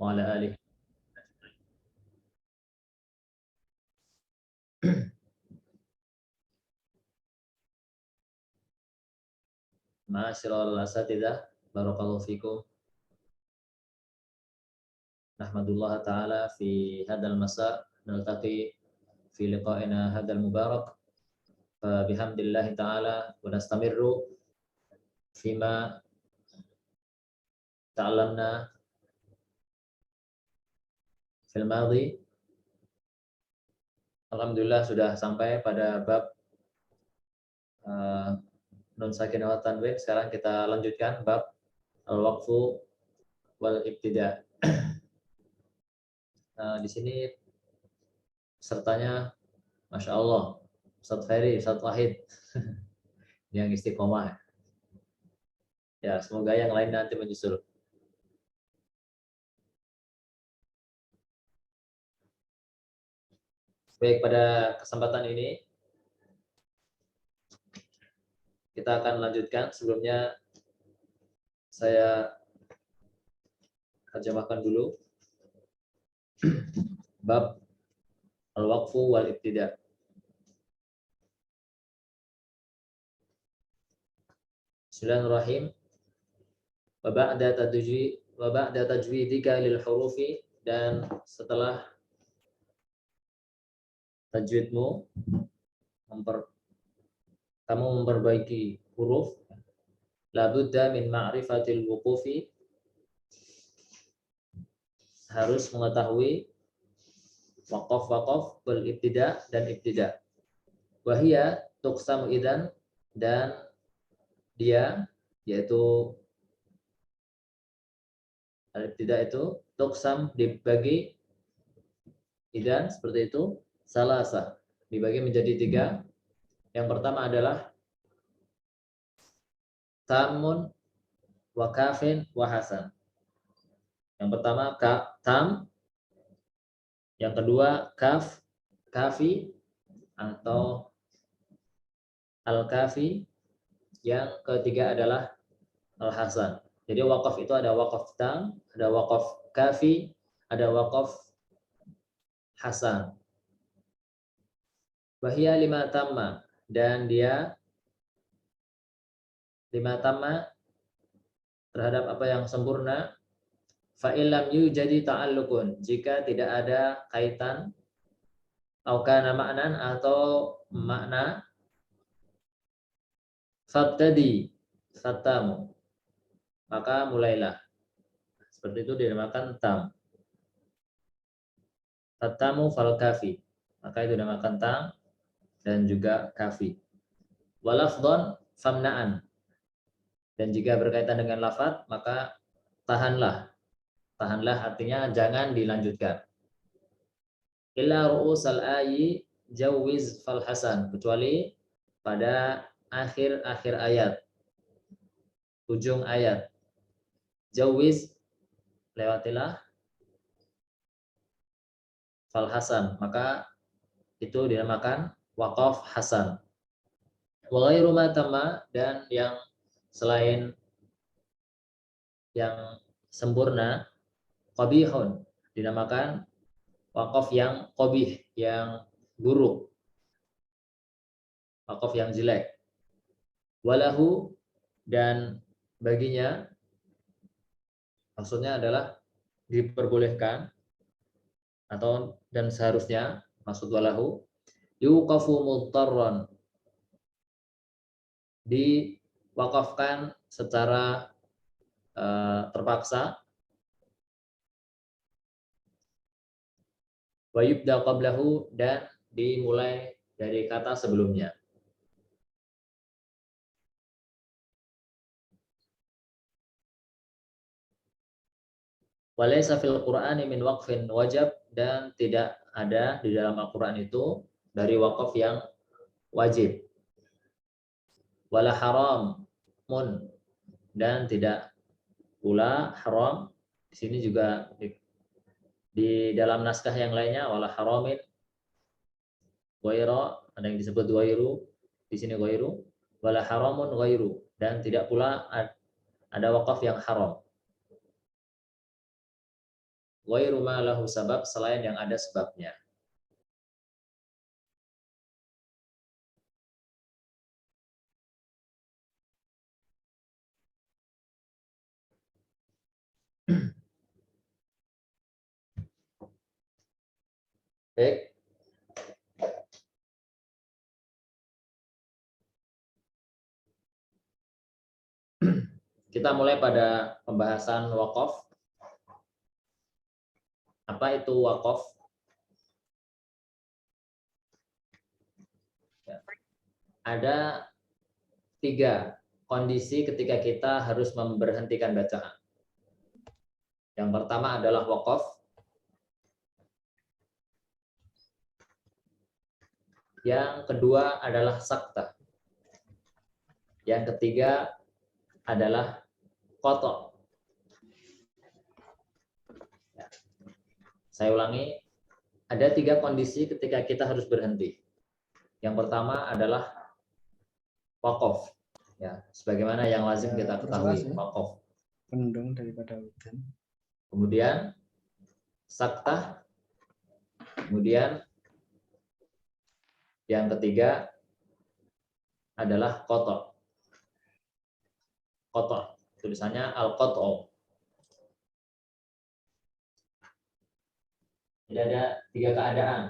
وعلى آله. Ma'asyiral asatidzah, barakallahu fikum. Nahmadullah ta'ala fi hadzal masa' naltaqi fi liqa'ina hadzal mubarak. Fa bihamdillah ta'ala wa nastamirru fima ta'allamna fil madhi. Alhamdulillah sudah sampai pada bab nun sakinah wa tanwin. Sekarang kita lanjutkan bab al-waqfu wal ibtida'. Di sini sertanya Masya Allah Ustadz Ferry, Ustadz Wahid yang istiqomah. Ya, semoga yang lain nanti menyusul. Baik, pada kesempatan ini kita akan lanjutkan. Sebelumnya saya terjemahkan dulu bab al-waqfu wal ibtida'. Bismillahirrahmanirrahim. Wa ba'da tajwidika lil hurufi, dan setelah tajwidmu, kamu memperbaiki huruf, labudda min ma'rifatil wuqufi, harus mengetahui waqaf wal ibtida' dan ibtida'. Wahia tuqsamu idzan, dan dia yaitu al-ibtida' itu tuqsam dibagi, idzan seperti itu, salasa dibagi menjadi 3. Yang pertama adalah tamun wa kafin wa hasan. Yang pertama tam, yang kedua kaf, kafi atau al-kafi, yang ketiga adalah al-hasan. Jadi waqaf itu ada waqaf tam, ada waqaf kafi, ada waqaf hasan. Wahia lima tamma, dan dia lima tamma terhadap apa yang sempurna. Fa'ilam yujadi ta'allukun, jika tidak ada kaitan, au kana ma'nan, atau makna, fabtadi fatamu, maka mulailah. Seperti itu dinamakan tam. Fatamu fal kafi, maka itu dinamakan tam dan juga kafi. Walafdon famna'an, dan jika berkaitan dengan lafadz maka tahanlah. Tahanlah artinya jangan dilanjutkan. Illa ru'usal ayi jawiz fal hasan, kecuali pada akhir-akhir ayat, ujung ayat. Jawiz, lewatilah, fal hasan, maka itu dinamakan waqaf hasan. Wa ghairu ma tamma, dan yang selain yang sempurna, qabihun, dinamakan waqaf yang qabih, yang buruk, waqaf yang jelek. Walahu, dan baginya, maksudnya adalah diperbolehkan atau dan seharusnya, maksud walahu, yuqafu mudtarran, diwakafkan secara terpaksa, wa yubda qablahu, dan dimulai dari kata sebelumnya. Walaysa fil Qur'ani min waqfin wajib, dan tidak ada di dalam Al-Qur'an itu dari waqaf yang wajib. Wala haram mun, dan tidak pula haram. Di sini juga di dalam naskah yang lainnya wala haramin ghaira, ada yang disebut ghairu, di sini ghairu, wala haramun ghairu, dan tidak pula ada waqaf yang haram. ghairu ma lahu sabab, selain yang ada sebabnya. Baik. Kita mulai pada pembahasan wakaf. Apa itu wakaf? Ya. Ada 3 kondisi ketika kita harus memberhentikan bacaan. Yang pertama adalah wakaf. Yang kedua adalah sakta. Yang ketiga adalah qata'. Ya. Saya ulangi, ada 3 kondisi ketika kita harus berhenti. Yang pertama adalah wakaf. Ya, sebagaimana yang lazim kita ketahui, wakaf. Pendung daripada hutan. Kemudian sakta. Kemudian yang ketiga adalah qata'. Qata', tulisannya al-qat'u. Jadi ada 3 keadaan.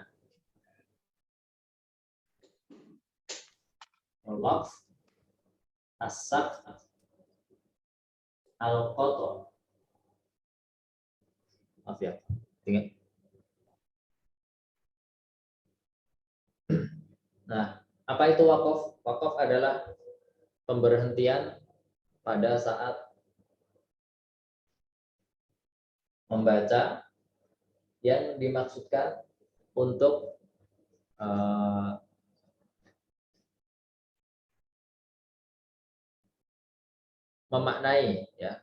Al-waqf, as-saqf, al-qat'u. Maaf ya. Ingat. Nah, apa itu wakaf? Wakaf adalah pemberhentian pada saat membaca yang dimaksudkan untuk memaknai, ya,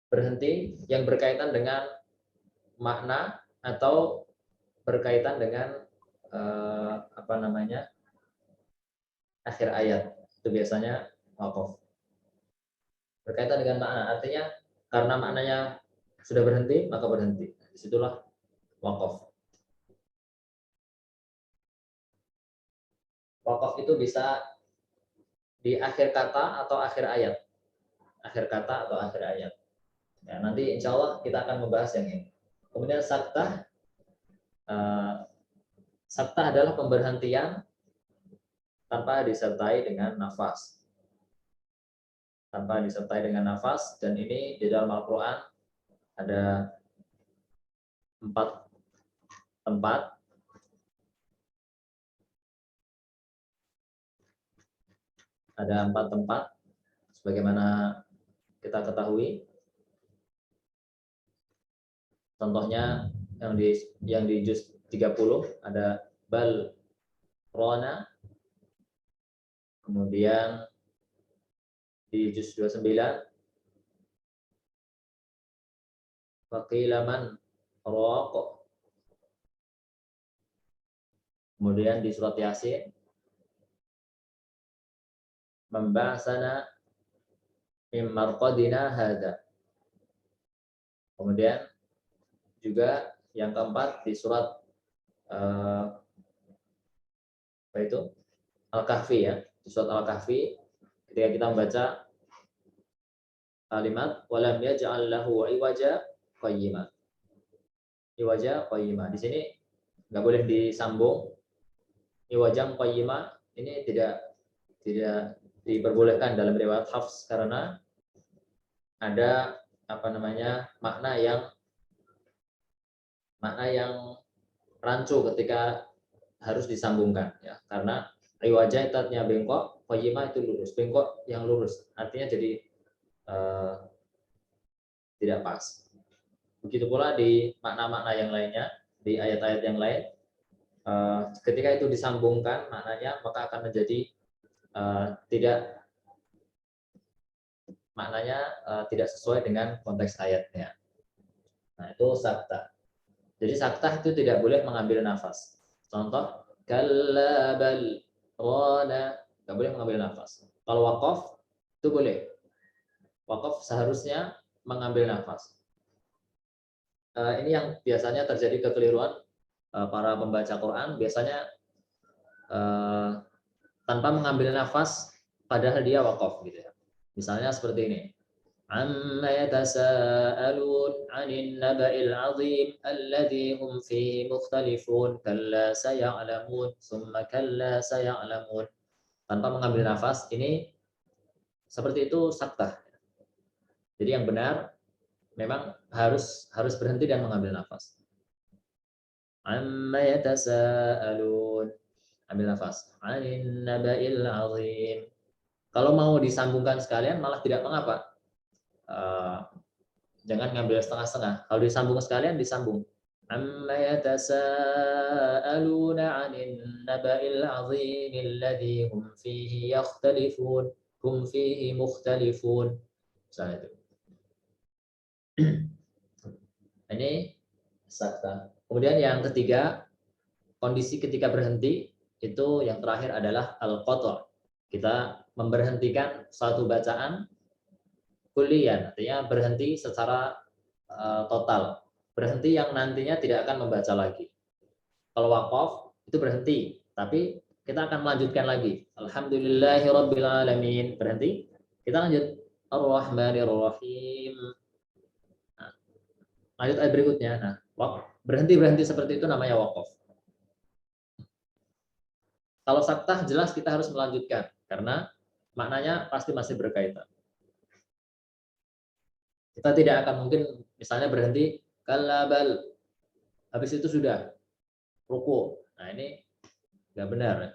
berhenti yang berkaitan dengan makna atau berkaitan dengan apa namanya, akhir ayat. Itu biasanya wakaf. Berkaitan dengan makna, artinya karena maknanya sudah berhenti, maka berhenti. Disitulah wakaf. Wakaf itu bisa di akhir kata atau akhir ayat. Akhir kata atau akhir ayat. Ya, nanti insya Allah kita akan membahas yang ini. Kemudian sakta. Sakta adalah pemberhentian tanpa disertai dengan nafas. Tanpa disertai dengan nafas, dan ini di dalam Al-Quran ada 4 tempat. Ada 4 tempat, sebagaimana kita ketahui. Contohnya yang di juz 30 ada bal rona, kemudian di juz 29 faqilaman raqo, kemudian di surat Yasin membahasana mim marqadina hadza. Kemudian juga yang keempat di surat apa itu? Al-Kahfi, ya. Di surat Al-Kahfi ketika kita membaca kalimat walam yaj'al lahu iwaja qayyima. Iwaja qayyima. Di sini nggak boleh disambung. Iwajang qayyima ini tidak diperbolehkan dalam riwayat Hafs karena ada apa namanya, makna rancu ketika harus disambungkan, ya, karena riwajah itatnya bengkok, qayyima itu lurus, bengkok yang lurus, artinya jadi tidak pas. Begitu pula di makna-makna yang lainnya, di ayat-ayat yang lain, ketika itu disambungkan maknanya, maka akan menjadi tidak, maknanya tidak sesuai dengan konteks ayatnya. Nah, itu sakta. Jadi sakta itu tidak boleh mengambil nafas. Contoh, kalla bal rana, nggak boleh mengambil nafas. Kalau wakaf itu boleh. Wakaf seharusnya mengambil nafas. ini yang biasanya terjadi kekeliruan para pembaca Quran, biasanya tanpa mengambil nafas padahal dia waqaf gitu ya. Misalnya seperti ini. Amma yatasaalun 'anil naba'il 'azim alladzi hum fihi mukhtalifun kalla saya'lamun tsumma kalla saya'lamun. Tanpa mengambil nafas, ini seperti itu saktah. Jadi yang benar memang harus berhenti dan mengambil nafas. Amma yatasaalun, ambil nafas. 'Anil naba'il 'azim. Kalau mau disambungkan sekalian malah tidak mengapa. Jangan ngambil setengah-setengah. Kalau disambung sekalian, disambung. Amma yatasaaluna 'anil naba'il 'azimil ladzi hum fihi yakhtalifun. Hum fihi mukhtalifun. Misalnya itu. Ini sakta. Kemudian yang ketiga, kondisi ketika berhenti itu yang terakhir adalah al-qata'. Kita memberhentikan suatu bacaan kulian, artinya berhenti secara total. Berhenti yang nantinya tidak akan membaca lagi. Kalau waqaf itu berhenti, tapi kita akan melanjutkan lagi. Alhamdulillahirabbil alamin, berhenti. Kita lanjut Ar-Rahmanir Rahim. Nah, lanjut ayat berikutnya. Nah, berhenti seperti itu namanya waqaf. Kalau saktah jelas kita harus melanjutkan karena maknanya pasti masih berkaitan. Kita tidak akan mungkin misalnya berhenti kalabal, habis itu sudah ruku. Nah, ini nggak benar.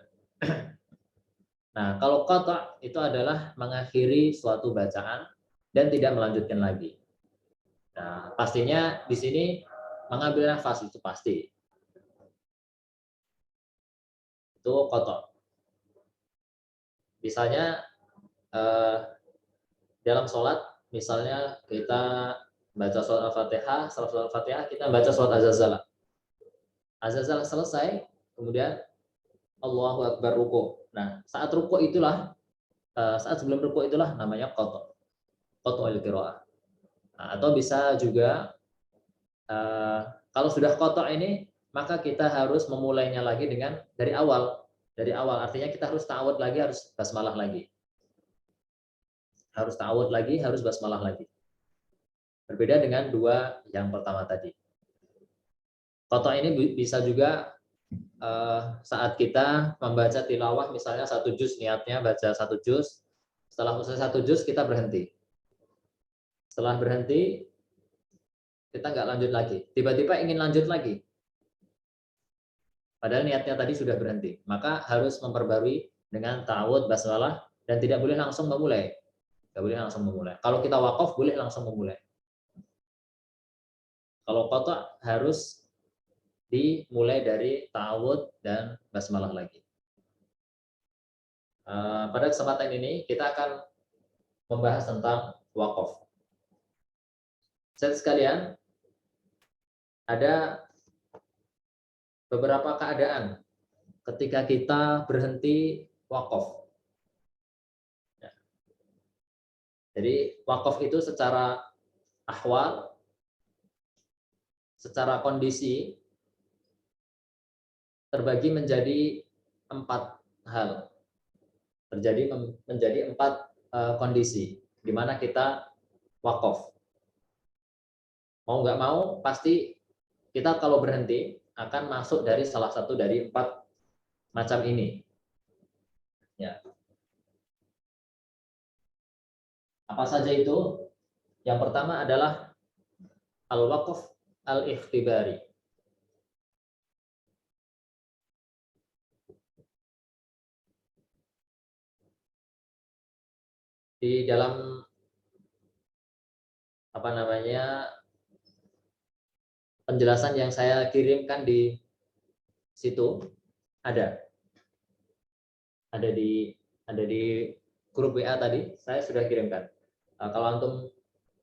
Nah, kalau qata' itu adalah mengakhiri suatu bacaan dan tidak melanjutkan lagi. Nah, pastinya di sini mengambil nafas itu pasti. Itu qata'. Misalnya dalam sholat, misalnya kita baca surat Al-Fatihah, setelah surat Al-Fatihah kita baca surat Az-Zalzalah. Az-Zalzalah selesai, kemudian Allahu Akbar ruku. Nah, saat ruku itulah, saat sebelum ruku itulah namanya qata'. Qata'ul qiraah. Nah, atau bisa juga kalau sudah qata' ini, maka kita harus memulainya lagi dengan dari awal. Dari awal artinya kita harus ta'awud lagi, harus basmalah lagi. Harus ta'awud lagi, harus basmalah lagi. Berbeda dengan dua yang pertama tadi. Qata' ini bisa juga saat kita membaca tilawah, misalnya satu juz, niatnya baca satu juz, setelah selesai satu juz kita berhenti. Setelah berhenti kita nggak lanjut lagi, tiba-tiba ingin lanjut lagi, padahal niatnya tadi sudah berhenti, maka harus memperbarui dengan ta'awud, basmalah, dan tidak boleh langsung memulai. Nggak boleh langsung memulai. Kalau kita wakaf boleh langsung memulai. Kalau qata' harus dimulai dari ta'awud dan basmalah lagi. Pada kesempatan ini kita akan membahas tentang wakaf. Saya sekalian, ada beberapa keadaan ketika kita berhenti wakaf. Jadi wakaf itu secara ahwal, secara kondisi terbagi menjadi 4 hal. Terjadi menjadi 4 kondisi di mana kita wakaf. Mau nggak mau pasti kita kalau berhenti akan masuk dari salah satu dari 4 macam ini. Ya. Apa saja itu? Yang pertama adalah al-waqf al-ikhtibari. Di dalam penjelasan yang saya kirimkan di situ ada di grup WA tadi saya sudah kirimkan. Kalau antum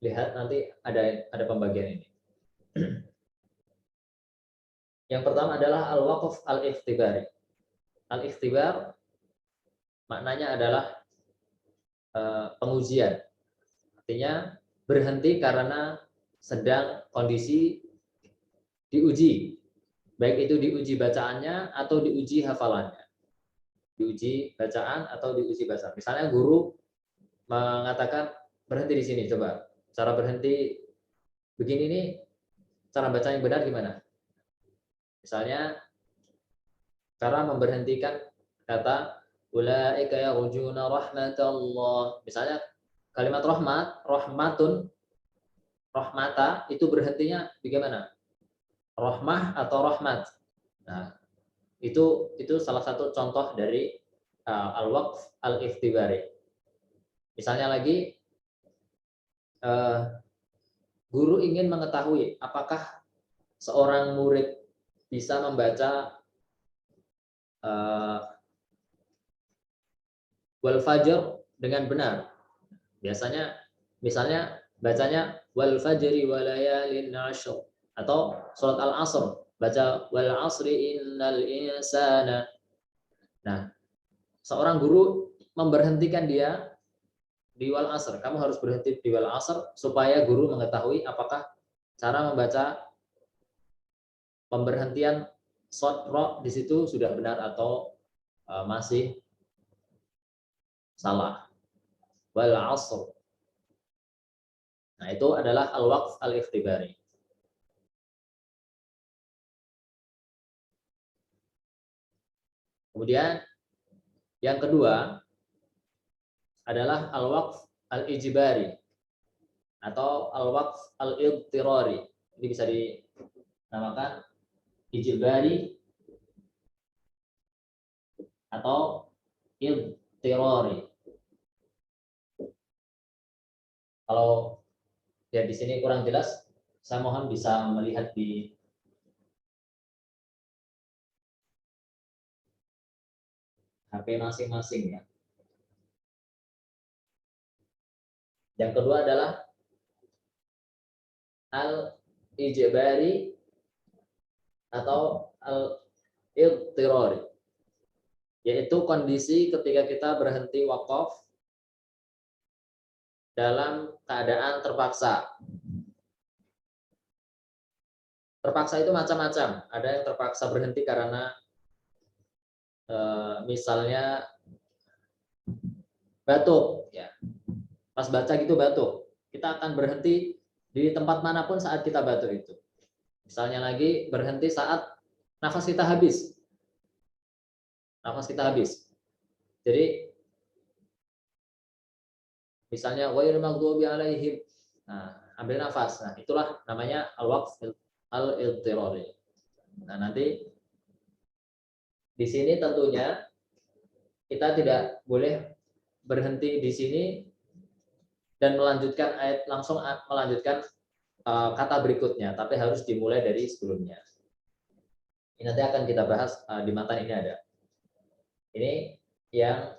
lihat nanti ada pembagian ini. Yang pertama adalah al-waqf al-ikhtibari. Al-ikhtibar maknanya adalah pengujian. Artinya berhenti karena sedang kondisi diuji. Baik itu diuji bacaannya atau diuji hafalannya. Diuji bacaan atau diuji bahasa. Misalnya guru mengatakan berhenti di sini, coba. Cara berhenti begini nih, cara baca yang benar gimana? Misalnya cara memberhentikan kata ulaika yarjuna rahmatallah. Misalnya kalimat rahmat, rahmatun, rahmata itu berhentinya bagaimana? Rahmah atau rahmat. Nah, itu salah satu contoh dari al-waqf al-ikhtibari. Misalnya lagi guru ingin mengetahui apakah seorang murid bisa membaca wal fajr dengan benar. Biasanya misalnya bacanya wal fajri walayalin ashr atau surat al-asr baca wal asri innal insana. Nah, seorang guru memberhentikan dia di wal asr. Kamu harus berhenti di wal asr supaya guru mengetahui apakah cara membaca pemberhentian short ro di situ sudah benar atau masih salah. Wal asr. Nah, itu adalah al-waqf al-ikhtibari. Kemudian yang kedua adalah al-waqf al-ijbari atau al-waqf al-idtirari. Ini bisa dinamakan ijbari atau idtirari. Kalau ya di sini kurang jelas, saya mohon bisa melihat di HP masing-masing ya. Yang kedua adalah al-ijbari atau al-idtirari, yaitu kondisi ketika kita berhenti wakaf dalam keadaan terpaksa. Terpaksa itu macam-macam. Ada yang terpaksa berhenti karena misalnya batuk, ya. Pas baca gitu batuk, kita akan berhenti di tempat manapun saat kita batuk itu. Misalnya lagi berhenti saat nafas kita habis. Nafas kita habis. Jadi misalnya ghairil maghdubi alaihim. Nah, ambil nafas. Nah, itulah namanya al-waqf al-idtirari. Nah, nanti di sini tentunya kita tidak boleh berhenti di sini dan melanjutkan ayat langsung melanjutkan kata berikutnya, tapi harus dimulai dari sebelumnya. Ini nanti akan kita bahas di matan ini ada. Ini yang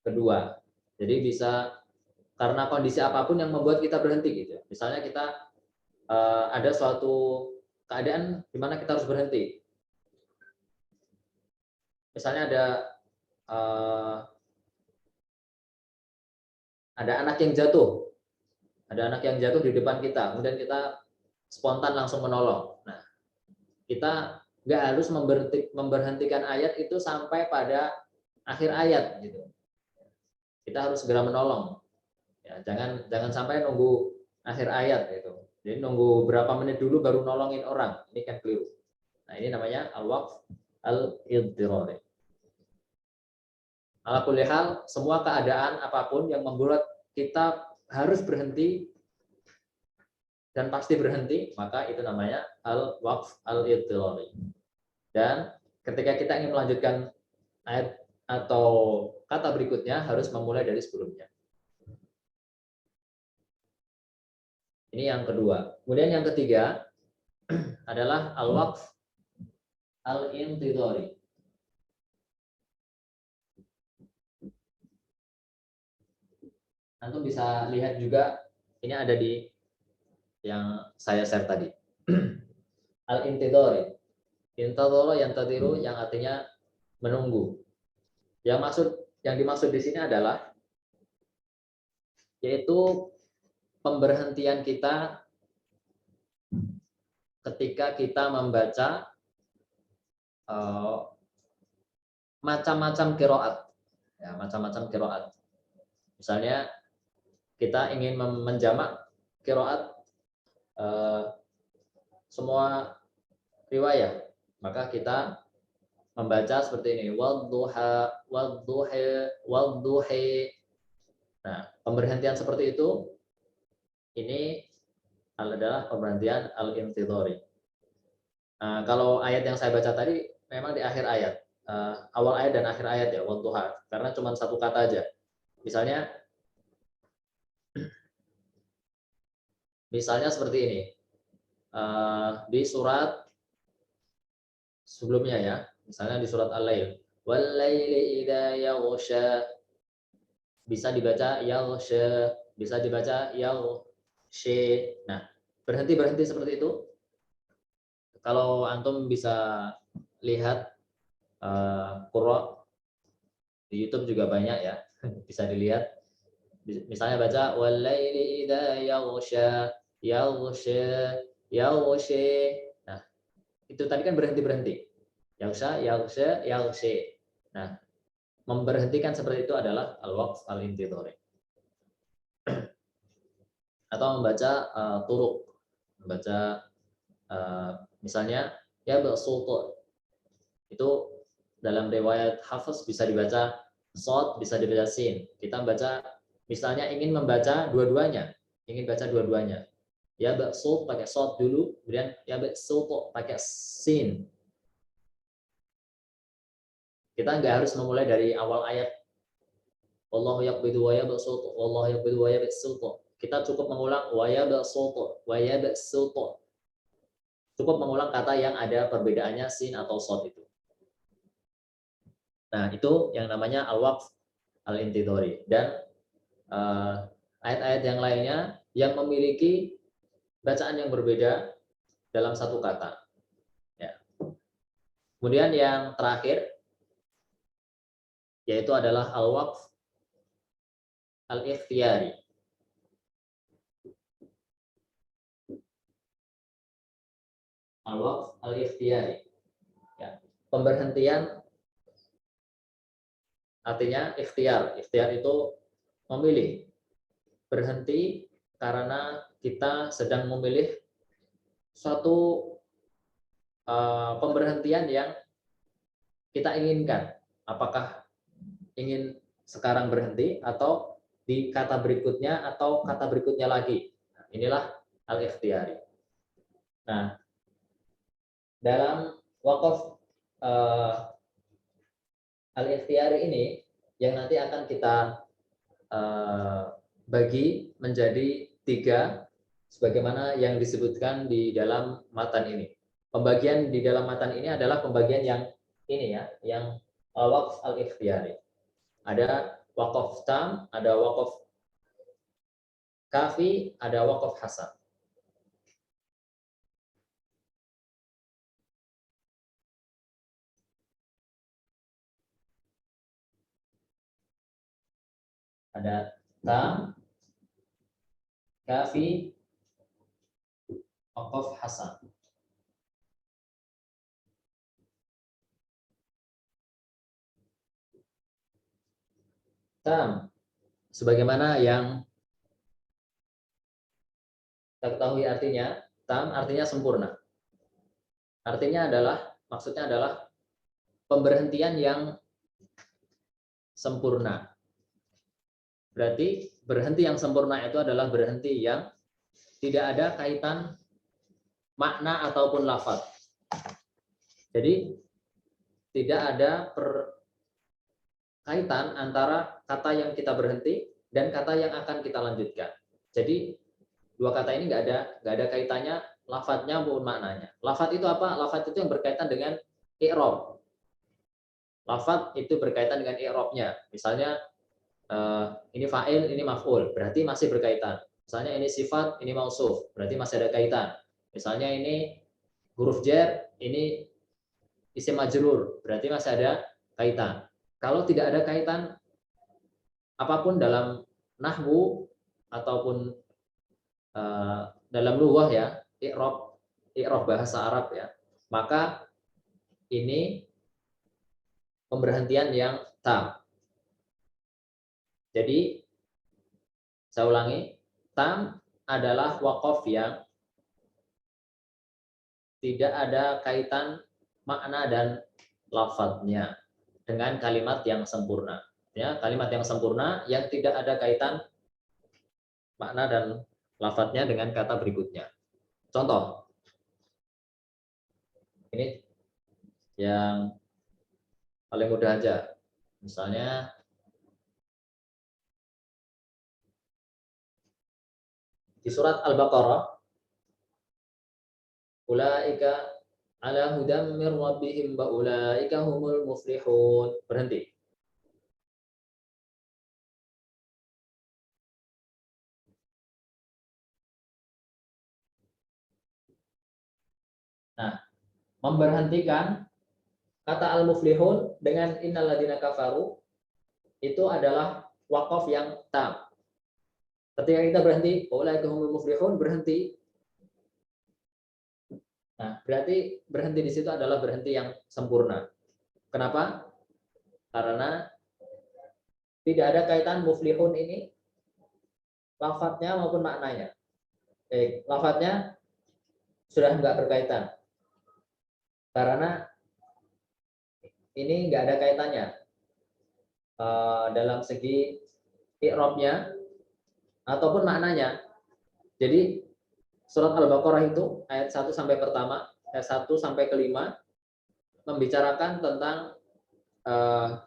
kedua. Jadi bisa karena kondisi apapun yang membuat kita berhenti gitu. Misalnya kita ada suatu keadaan di mana kita harus berhenti. Misalnya ada anak yang jatuh. Ada anak yang jatuh di depan kita, kemudian kita spontan langsung menolong. Nah, kita nggak harus memberhentikan ayat itu sampai pada akhir ayat gitu. Kita harus segera menolong. Ya, jangan sampai nunggu akhir ayat gitu. Jadi nunggu berapa menit dulu baru nolongin orang. Ini kan keliru. Nah, ini namanya al-waqf al-idtirari. Ala kulli hal, semua keadaan apapun yang membuat kita harus berhenti dan pasti berhenti, maka itu namanya al-waqf al-idtirari. Dan ketika kita ingin melanjutkan ayat atau kata berikutnya harus memulai dari sebelumnya. Ini yang kedua. Kemudian yang ketiga adalah al-waqf al-intidhari. Antum bisa lihat juga ini ada di yang saya share tadi. Al-intidhari. Intadhara yang tadiru yang artinya menunggu. Yang dimaksud di sini adalah yaitu pemberhentian kita ketika kita membaca macam-macam qiraat, ya, macam-macam qiraat. Misalnya kita ingin menjamak qiraat semua riwayah, maka kita membaca seperti ini, wadduha wadduha wadduhi. Nah, pemberhentian seperti itu ini adalah pemberhentian al-intidhari. Nah, kalau ayat yang saya baca tadi memang di akhir ayat, awal ayat dan akhir ayat ya, wadduha, karena cuma satu kata aja. Misalnya seperti ini, di surat sebelumnya ya, misalnya di surat Al-Lail, wal-laili idza yaghsha, bisa dibaca yaghsha, bisa dibaca yaghshi. Nah, berhenti seperti itu. Kalau antum bisa lihat qurra di YouTube juga banyak ya, bisa dilihat. Misalnya baca wal-laili idza yaghsha yaghsha yaghshi. Nah, itu tadi kan berhenti. Yaghsha yaghsha yaghshi. Nah, memberhentikan seperti itu adalah al-waqf al-intidhari. Atau membaca turuk, membaca misalnya ya basutu, itu dalam riwayat Hafiz bisa dibaca shad, bisa dibaca sin. Kita membaca, misalnya ingin membaca dua-duanya, ya basutu pakai shad dulu, kemudian ya basutu pakai sin. Kita nggak harus memulai dari awal ayat wallahu yaqbidu wa yabsutu, wallahu yaqbidu wa yabsutu. Kita cukup mengulang wa yabsutu, wa yabsutu. Cukup mengulang kata yang ada perbedaannya sin atau shad itu. Nah, itu yang namanya al-waqf al-intidhari. Dan ayat-ayat yang lainnya yang memiliki bacaan yang berbeda dalam satu kata. Ya. Kemudian yang terakhir yaitu adalah al-waqf al-ikhtiyari. Al-waqf al-ikhtiyari. Ya. Pemberhentian artinya ikhtiar. Ikhtiar itu memilih. Berhenti karena kita sedang memilih suatu pemberhentian yang kita inginkan. Apakah ingin sekarang berhenti atau di kata berikutnya atau kata berikutnya lagi. Nah, inilah al-ikhtiyari. Nah, dalam waqaf al-ikhtiyari ini yang nanti akan kita bagi menjadi 3 sebagaimana yang disebutkan di dalam matan ini. Pembagian di dalam matan ini adalah pembagian yang ini ya, yang waqf al-ikhtiyari. Ada waqaf tam, ada waqaf kafi, ada waqaf hasan. Ada tam, kafi, waqaf hasan. Tam, sebagaimana yang kita ketahui artinya, tam artinya sempurna. Artinya adalah, maksudnya adalah pemberhentian yang sempurna. Berarti berhenti yang sempurna itu adalah berhenti yang tidak ada kaitan makna ataupun lafaz. Jadi tidak ada kaitan antara kata yang kita berhenti dan kata yang akan kita lanjutkan. Jadi dua kata ini nggak ada kaitannya lafadznya maupun maknanya. Lafadz itu apa? Lafadz itu yang berkaitan dengan i'rab. Lafadz itu berkaitan dengan i'rabnya. Misalnya ini fa'il, ini maf'ul, berarti masih berkaitan. Misalnya ini sifat, ini mausuf, berarti masih ada kaitan. Misalnya ini huruf jar, ini isim majrur, berarti masih ada kaitan. Kalau tidak ada kaitan apapun dalam nahwu ataupun dalam lughah ya, i'rab i'rab bahasa Arab ya, maka ini pemberhentian yang tam. Jadi saya ulangi, tam adalah waqaf yang tidak ada kaitan makna dan lafadznya dengan kalimat yang sempurna. Ya, kalimat yang sempurna yang tidak ada kaitan makna dan lafadznya dengan kata berikutnya. Contoh, ini yang paling mudah aja. Misalnya di surat Al-Baqarah, ulaika ala hudam mir rabbihim wa ulaika humul muflihun. Berhenti. Nah, memberhentikan kata al-muflihun dengan innalladzina kafaru itu adalah waqaf yang tam. Ketika kita berhenti, ulaika humul muflihun, berhenti. Nah, berarti berhenti di situ adalah berhenti yang sempurna. Kenapa? Karena tidak ada kaitan muflihun ini lafadznya maupun maknanya. Lafadznya sudah enggak berkaitan. Karena ini enggak ada kaitannya dalam segi i'rabnya ataupun maknanya. Jadi surat Al-Baqarah itu ayat 1 sampai pertama, ayat 1 sampai kelima membicarakan tentang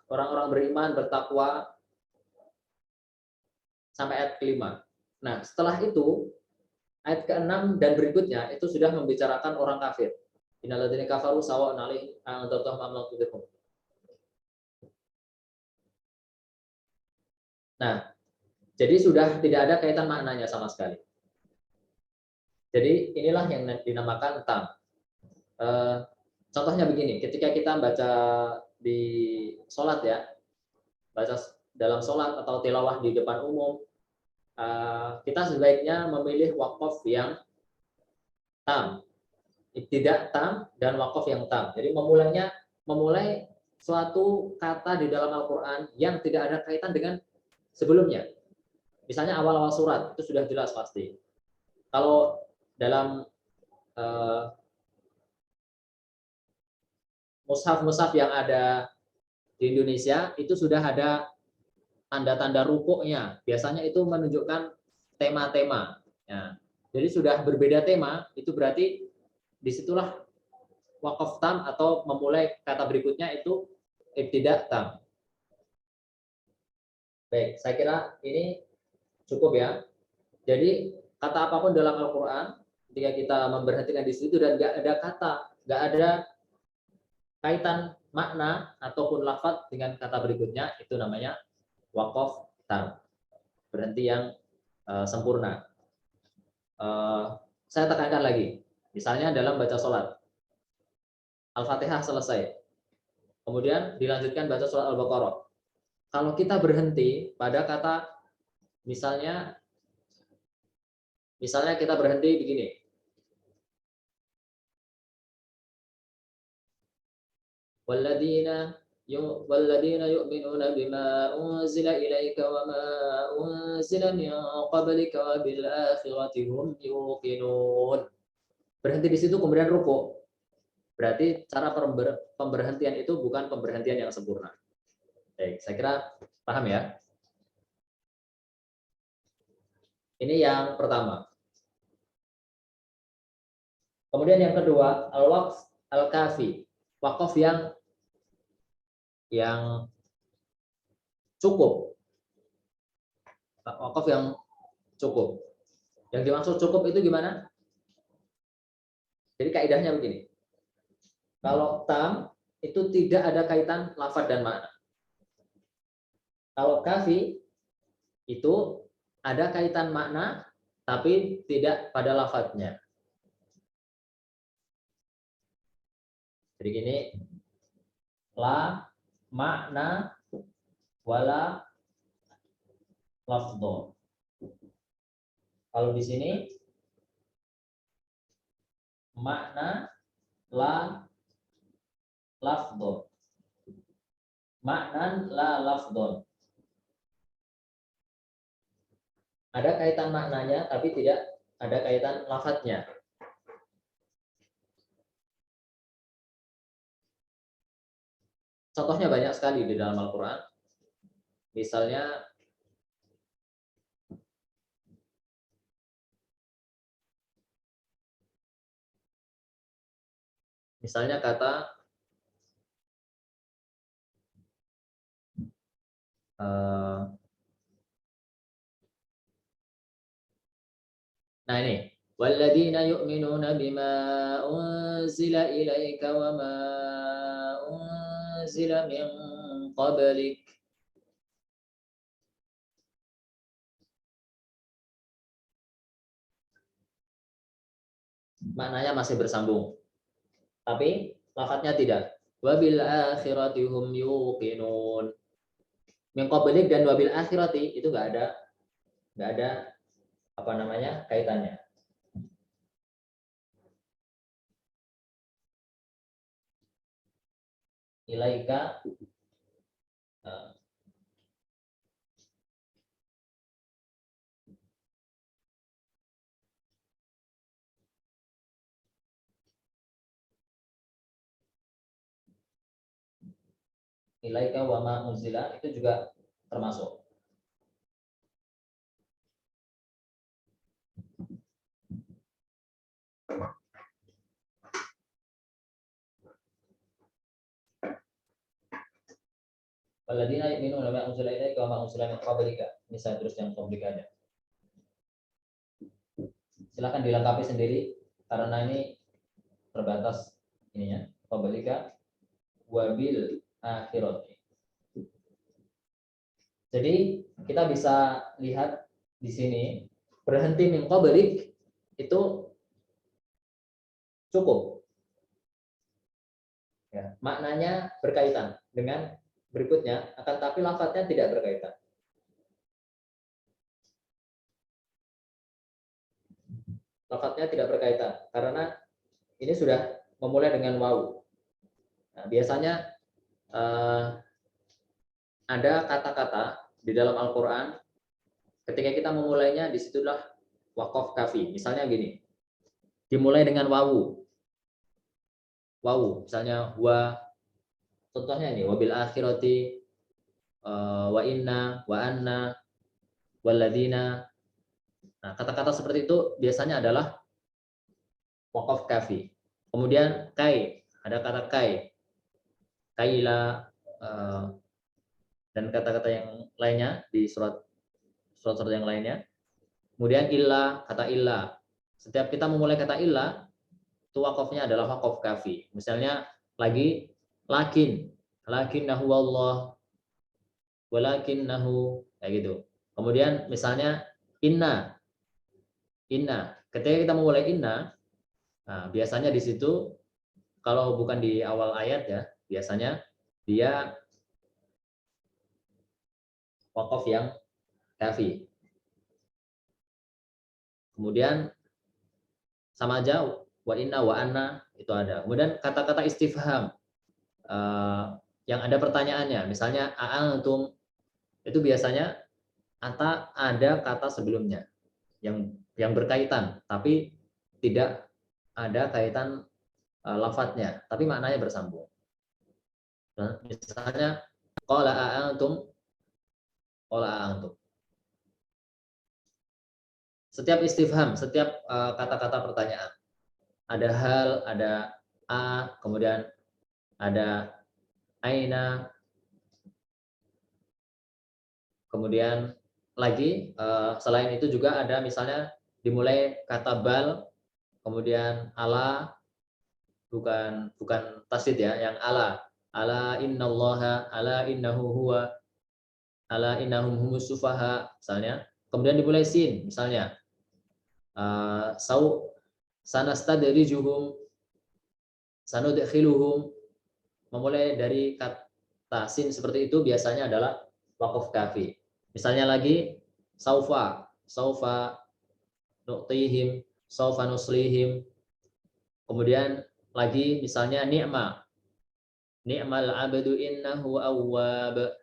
orang-orang beriman, bertakwa sampai ayat kelima. Nah, setelah itu ayat ke-6 dan berikutnya itu sudah membicarakan orang kafir. Innalladzina kafaru sawa'un 'alaihim a'anzartahum am lam tunzirhum. Nah, jadi sudah tidak ada kaitan maknanya sama sekali. Jadi inilah yang dinamakan tam. Contohnya begini, ketika kita baca di sholat ya, baca dalam sholat atau tilawah di depan umum, kita sebaiknya memilih waqaf yang tam, tidak tam dan waqaf yang tam. Jadi memulai suatu kata di dalam Al-Quran yang tidak ada kaitan dengan sebelumnya. Misalnya awal-awal surat itu sudah jelas pasti. Kalau dalam mushaf-mushaf yang ada di Indonesia itu sudah ada tanda-tanda rukuknya. Biasanya itu menunjukkan tema-tema. Ya. Jadi sudah berbeda tema, itu berarti disitulah waqaf tam atau memulai kata berikutnya itu ibtida tam. Baik, saya kira ini cukup ya. Jadi kata apapun dalam Al-Quran, ketika kita memberhentikan di situ dan nggak ada kata, nggak ada kaitan makna ataupun lafaz dengan kata berikutnya, itu namanya waqaf tam, berhenti yang sempurna. Saya tekankan lagi, misalnya dalam baca sholat, Al-Fatihah selesai, kemudian dilanjutkan baca surat Al-Baqarah. Kalau kita berhenti pada kata, misalnya kita berhenti begini, walladzina yu'minuna bima unzila ilaika wa ma unzila min qablika wa bil akhirati hum yuqinun. Berhenti di situ kemudian ruku. Berarti cara pemberhentian itu bukan pemberhentian yang sempurna. Baik, saya kira paham ya. Ini yang pertama. Kemudian yang kedua, al-waqf al-kafi. Waqaf yang cukup. Waqaf yang cukup. Yang dimaksud cukup itu gimana? Jadi kaidahnya begini. Kalau tam itu tidak ada kaitan lafaz dan makna. Kalau kafi itu ada kaitan makna tapi tidak pada lafaznya. Jadi gini, la makna wala lafdho. Kalau di sini makna la lafdhon. Maknan la lafdhon. Ada kaitan maknanya tapi tidak ada kaitan lafadznya. Contohnya banyak sekali di dalam Al-Quran. Misalnya kata nah ini walladzina yu'minuna bima unzila ilaika wa ma unzila min qablik. Maknanya masih bersambung. Tapi lafadznya tidak. Wabil akhirati hum yuqinun. Min qablik dan wabil akhirati itu enggak ada apa namanya? Kaitannya. Ilaika ilaika wa ma unzila itu juga termasuk. Walladzina yu'minuna bima unzila ilaika wa ma unzila min qablika. Misal terus yang komplikasinya. Silakan dilengkapi sendiri karena ini terbatas ininya. Qablika wabil akhirati. Jadi kita bisa lihat di sini berhenti min qablik itu cukup. Ya, maknanya berkaitan dengan berikutnya, akan tapi lafadznya tidak berkaitan. Lafadznya tidak berkaitan karena ini sudah memulai dengan wawu. Nah, biasanya ada kata-kata di dalam Al-Quran ketika kita memulainya disitulah waqaf kafi. Misalnya gini, dimulai dengan wawu. Wawu, misalnya wa, contohnya ini wabil akhirati, wa inna, wa anna, walladzina. Nah, kata-kata seperti itu biasanya adalah waqaf kafi. Kemudian kai, ada kata kai, kaila, dan kata-kata yang lainnya di surat yang lainnya. Kemudian illa, kata illa. Setiap kita memulai kata illa, itu waqafnya adalah waqaf kafi. Misalnya lagi lakinnahu wallah, walakinnahu, kayak gitu. Kemudian misalnya inna. Ketika kita memulai inna, nah, biasanya di situ kalau bukan di awal ayat ya, biasanya dia waqaf yang kafi. Kemudian sama aja wa inna wa anna itu ada. Kemudian kata-kata istifham yang ada pertanyaannya, misalnya a'antum, itu biasanya ada kata sebelumnya yang berkaitan, tapi tidak ada kaitan lafadznya, tapi maknanya bersambung. Nah, misalnya qala a'antum, setiap istifham, setiap kata-kata pertanyaan, ada hal, ada a, kemudian ada aina, kemudian lagi selain itu juga ada misalnya dimulai kata bal, kemudian ala, bukan tasdid ya, yang ala innallaha, ala innahu huwa, ala innahum humus sufaha misalnya. Kemudian dimulai sin misalnya sanastadrijuhum, sanudkhiluhum. Memulai dari kata sin seperti itu biasanya adalah waqaf kafi. Misalnya lagi saufa nu'tihim, saufa nuslihim. Kemudian lagi misalnya ni'ma. Ni'mal abdu innahu awwab.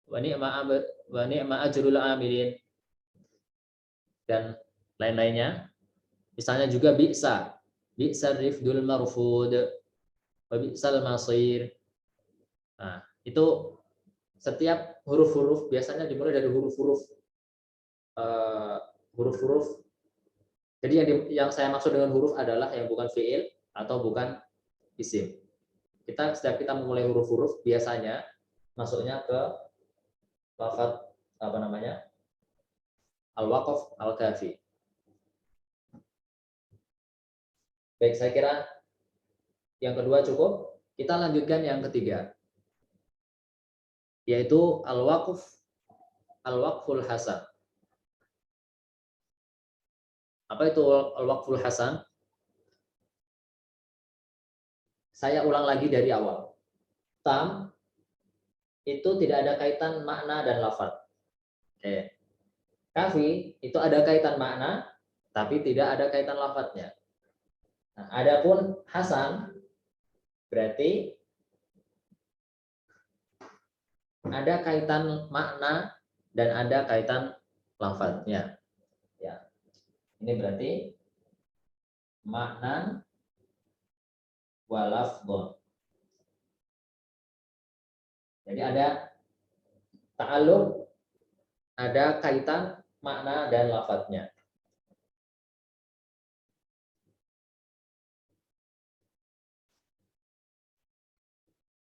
Wa ni'ma ajrul amilin. Dan lain-lainnya. Misalnya juga bi'sa. Bi'sa rifdul marfud. Wa bi'sal masir. Nah, itu setiap huruf-huruf biasanya dimulai dari huruf-huruf huruf-huruf. Jadi yang saya maksud dengan huruf adalah yang bukan fiil atau bukan isim. Setiap kita memulai huruf-huruf biasanya masuknya ke lafaz apa namanya? Al-waqf al-kafi. Baik, saya kira yang kedua cukup. Kita lanjutkan yang ketiga, yaitu al-waqful hasan. Apa itu al-waqful hasan? Saya ulang lagi dari awal. Tam itu tidak ada kaitan makna dan lafaz. Oke. Kafi itu ada kaitan makna, tapi tidak ada kaitan lafadznya. Nah, adapun hasan berarti ada kaitan makna dan ada kaitan lafadznya. Ya, ini berarti makna walafdhon. Jadi ada ta'alluq, ada kaitan makna dan lafadznya.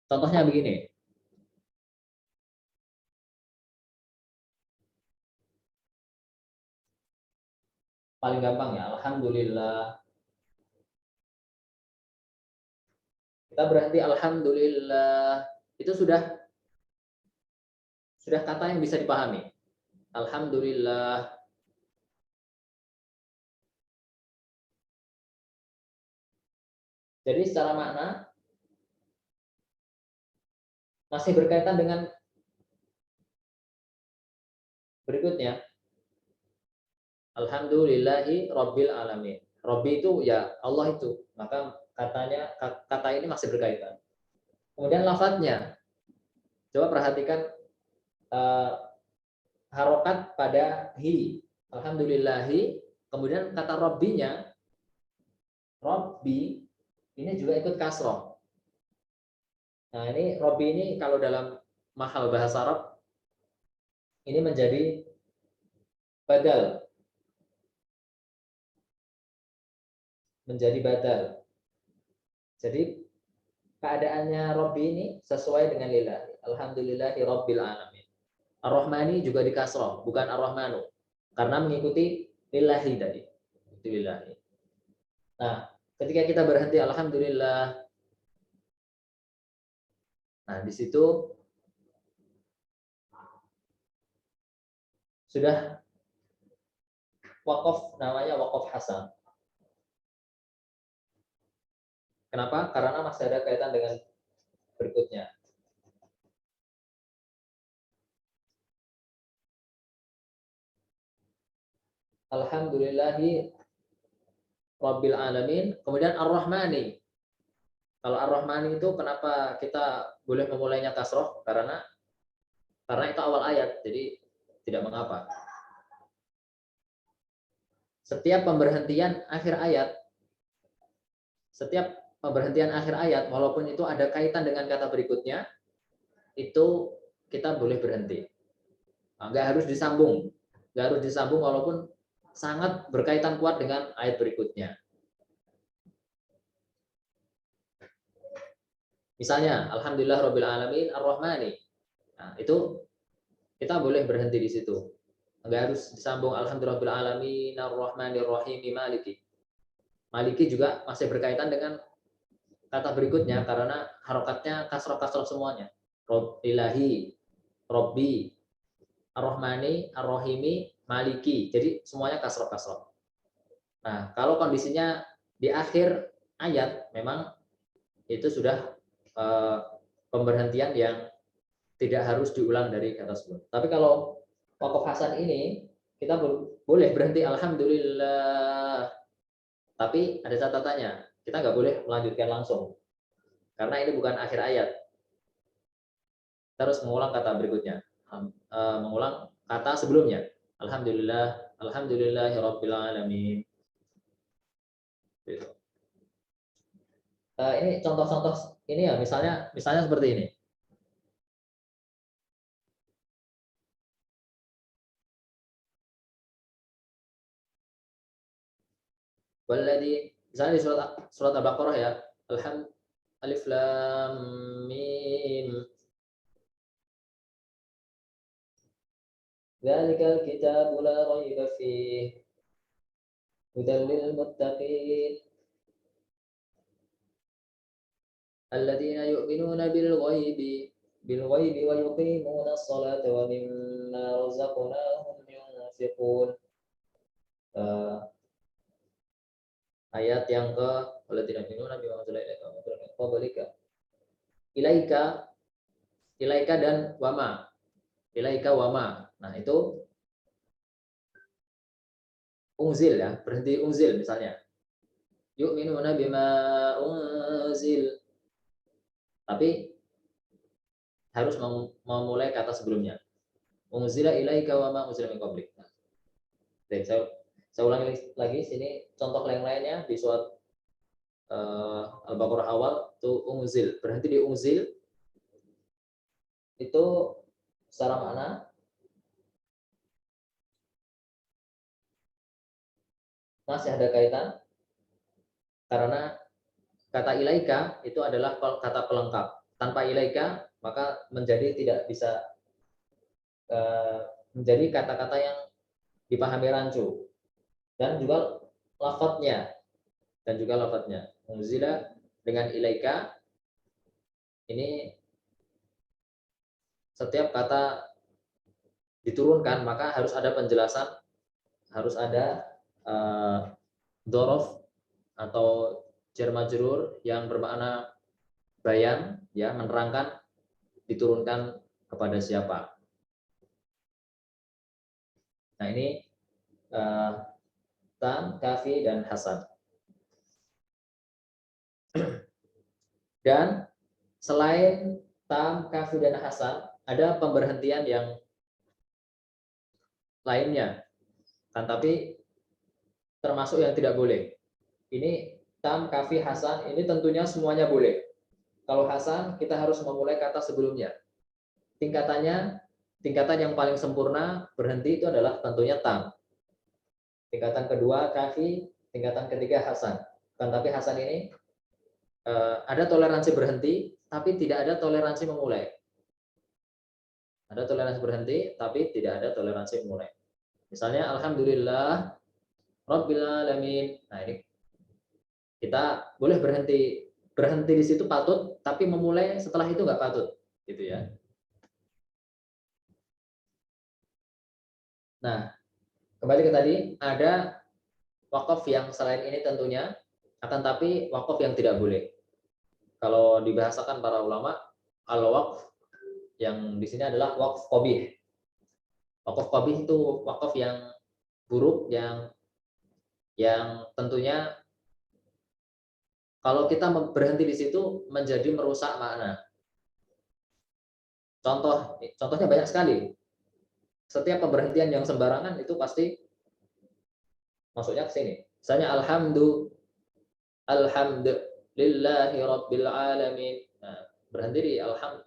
Contohnya begini. Paling gampang ya, alhamdulillah. Kita berhenti alhamdulillah. Itu sudah kata yang bisa dipahami. Alhamdulillah. Jadi secara makna masih berkaitan dengan berikutnya. Alhamdulillahi rabbil alamin. Rabbi itu ya Allah itu. Maka kata ini masih berkaitan. Kemudian lafadznya. Coba perhatikan harokat pada hi. Alhamdulillahi. Kemudian kata Rabbinya, Rabbi ini juga ikut kasroh. Nah ini Rabbi ini kalau dalam mahal bahasa Arab ini menjadi badal. Menjadi badal. Jadi keadaannya Rabbi ini sesuai dengan lillahi. Alhamdulillahi rabbil alamin. Ar-Rahmani juga di kasroh, bukan Ar-Rahmanu. Karena mengikuti lillahi tadi. Itu lillahi. Nah, ketika kita berhenti alhamdulillah. Nah, di situ sudah waqaf, namanya waqaf hasan. Kenapa? Karena masih ada kaitan dengan berikutnya. Alhamdulillahi rabbil alamin. Kemudian Ar-Rahmani. Kalau Ar-Rahmani itu kenapa kita boleh memulainya kasroh? Karena itu awal ayat, jadi tidak mengapa. Setiap pemberhentian akhir ayat, walaupun itu ada kaitan dengan kata berikutnya, itu kita boleh berhenti. Nggak harus disambung, walaupun sangat berkaitan kuat dengan ayat berikutnya. Misalnya, Alhamdulillah Rabbil Alamin Ar-Rahmani. Nah, itu kita boleh berhenti di situ. Nggak harus disambung Alhamdulillah Rabbil Alamin Ar-Rahmanir Rahim Maliki. Maliki juga masih berkaitan dengan kata berikutnya karena harokatnya kasroh semuanya. Ilahi, Robbi, Ar-Rahmani, Ar-Rahimi, Maliki. Jadi semuanya kasroh. Nah, kalau kondisinya di akhir ayat memang itu sudah pemberhentian yang tidak harus diulang dari kata sebelum. Tapi kalau waqaf hasan ini kita boleh berhenti alhamdulillah. Tapi ada catatannya, kita nggak boleh melanjutkan langsung. Karena ini bukan akhir ayat. Terus mengulang kata berikutnya. Mengulang kata sebelumnya. Alhamdulillah, alhamdulillahirabbil alamin. Gitu. Ini contoh-contoh ini ya, misalnya seperti ini. Walladzi, misalnya di surat Al-Baqarah ya, alif lam mim. Dzalikal kitabu la raiba fihi hudal lil muttaqin alladzina yu'minuna bil ghaibi wa yuqimuna as-salata wa mimma razaqnahum yunfiqun. Ayat yang ke alladzina yu'minuna bima unzila ilaika wa unzila min qablika. Ilaika dan wama. Ilaika wama. Nah, itu unzil ya, berhenti unzil misalnya. Yu'minuna bima unzil. Tapi harus memulai kata sebelumnya. Unzila ilaika wa ma unzila min qablik. Nah, saya ulangi lagi sini contoh yang lainnya di surat Al-Baqarah awal tuh unzil, berhenti di unzil itu secara makna masih ada kaitan karena kata ilaika itu adalah kata pelengkap. Tanpa ilaika maka menjadi tidak bisa menjadi kata-kata yang dipahami rancu dan juga lafadznya unzila dengan ilaika ini setiap kata diturunkan maka harus ada penjelasan, harus ada dzaraf atau jar majrur yang bermakna bayan ya, menerangkan diturunkan kepada siapa. Nah, ini tam, kafi, dan hasan. Dan selain tam, kafi, dan hasan, ada pemberhentian yang lainnya. Kan tapi termasuk yang tidak boleh. Ini tam, kafi, hasan, ini tentunya semuanya boleh. Kalau hasan, kita harus memulai kata sebelumnya. Tingkatan yang paling sempurna berhenti itu adalah tentunya tam. Tingkatan kedua kafi, tingkatan ketiga hasan. Kan tapi hasan ini ada toleransi berhenti, tapi tidak ada toleransi memulai. Ada toleransi berhenti, tapi tidak ada toleransi memulai. Misalnya alhamdulillah rabbil alamin. Nah, ini kita boleh berhenti di situ patut, tapi memulai setelah itu nggak patut, gitu ya. Nah, kembali ke tadi, ada wakaf yang selain ini tentunya, akan tapi wakaf yang tidak boleh. Kalau dibahasakan para ulama, al-waqf yang di sini adalah waqf qabih. Waqf qabih itu wakaf yang buruk, yang tentunya kalau kita berhenti di situ menjadi merusak makna. Contohnya banyak sekali. Setiap pemberhentian yang sembarangan itu pasti masuknya ke sini. Misalnya alhamdulillahi rabbil alamin. Nah, berhenti di alhamd.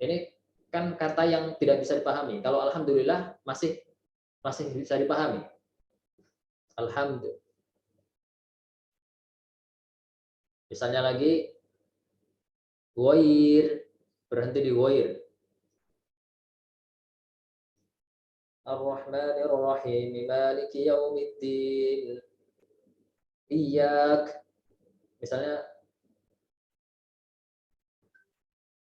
Ini kan kata yang tidak bisa dipahami. Kalau alhamdulillah masih bisa dipahami. Alhamdulillah. Misalnya lagi ghair, berhenti di ghair. Ar-Rahmanir Rahim, Maliki Yaumiddin. Iyyak. Misalnya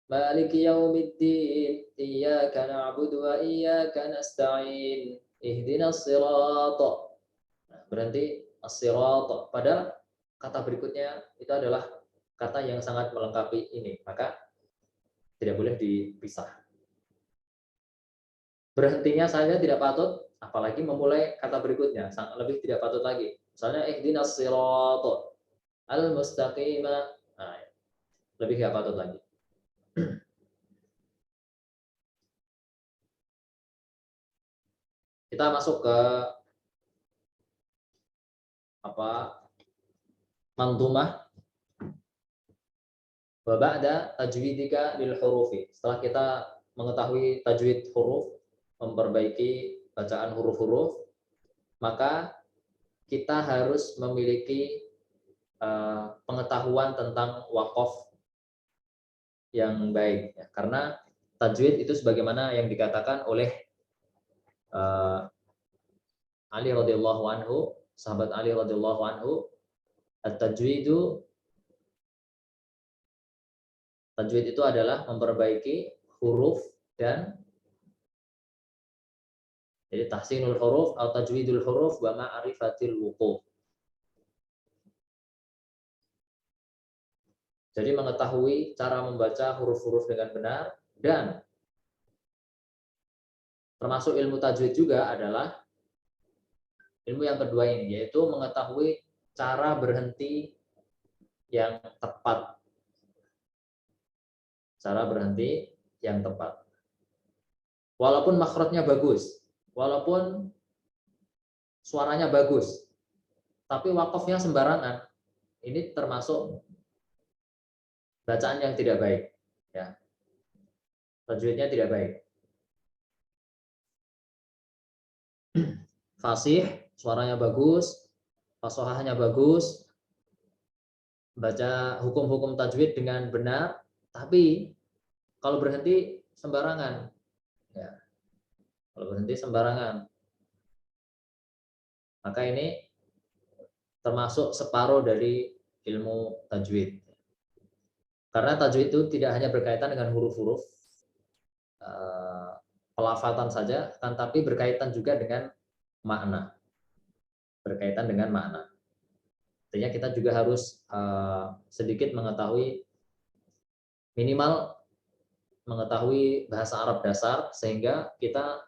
Maliki Yaumiddin, Iyyaka na'budu wa iyyaka nasta'in. Ihdinas sirata. Nah, berhenti as-sirata. Padahal kata berikutnya itu adalah kata yang sangat melengkapi ini, maka tidak boleh dipisah. Berhentinya saja tidak patut, apalagi memulai kata berikutnya, lebih tidak patut lagi. Misalnya ihdinas siratal al-mustaqim. Nah, lebih gak patut lagi. Kita masuk ke manzumah wa ba'da tajwidika lil hurufi. Setelah kita mengetahui tajwid huruf, memperbaiki bacaan huruf-huruf, maka kita harus memiliki pengetahuan tentang waqaf yang baik, ya. Karena tajwid itu sebagaimana yang dikatakan oleh Ali radhiyallahu anhu, sahabat Ali radhiyallahu anhu, tajwid itu adalah memperbaiki huruf dan jadi tahsinul huruf atau tajwidul huruf wa ma'rifatil wuquf. Jadi mengetahui cara membaca huruf-huruf dengan benar, dan termasuk ilmu tajwid juga adalah ilmu yang kedua ini, yaitu mengetahui cara berhenti yang tepat. Cara berhenti yang tepat. Walaupun makhrajnya bagus, walaupun suaranya bagus, tapi wakafnya sembarangan, ini termasuk bacaan yang tidak baik, ya. Tajwidnya tidak baik. Fasih, suaranya bagus, fasohahnya bagus, baca hukum-hukum tajwid dengan benar, tapi kalau berhenti sembarangan, ya. Kalau berhenti sembarangan, maka ini termasuk separuh dari ilmu tajwid. Karena tajwid itu tidak hanya berkaitan dengan huruf-huruf pelafatan saja, tapi berkaitan juga dengan makna. Berkaitan dengan makna. Artinya kita juga harus sedikit mengetahui, minimal mengetahui bahasa Arab dasar, sehingga kita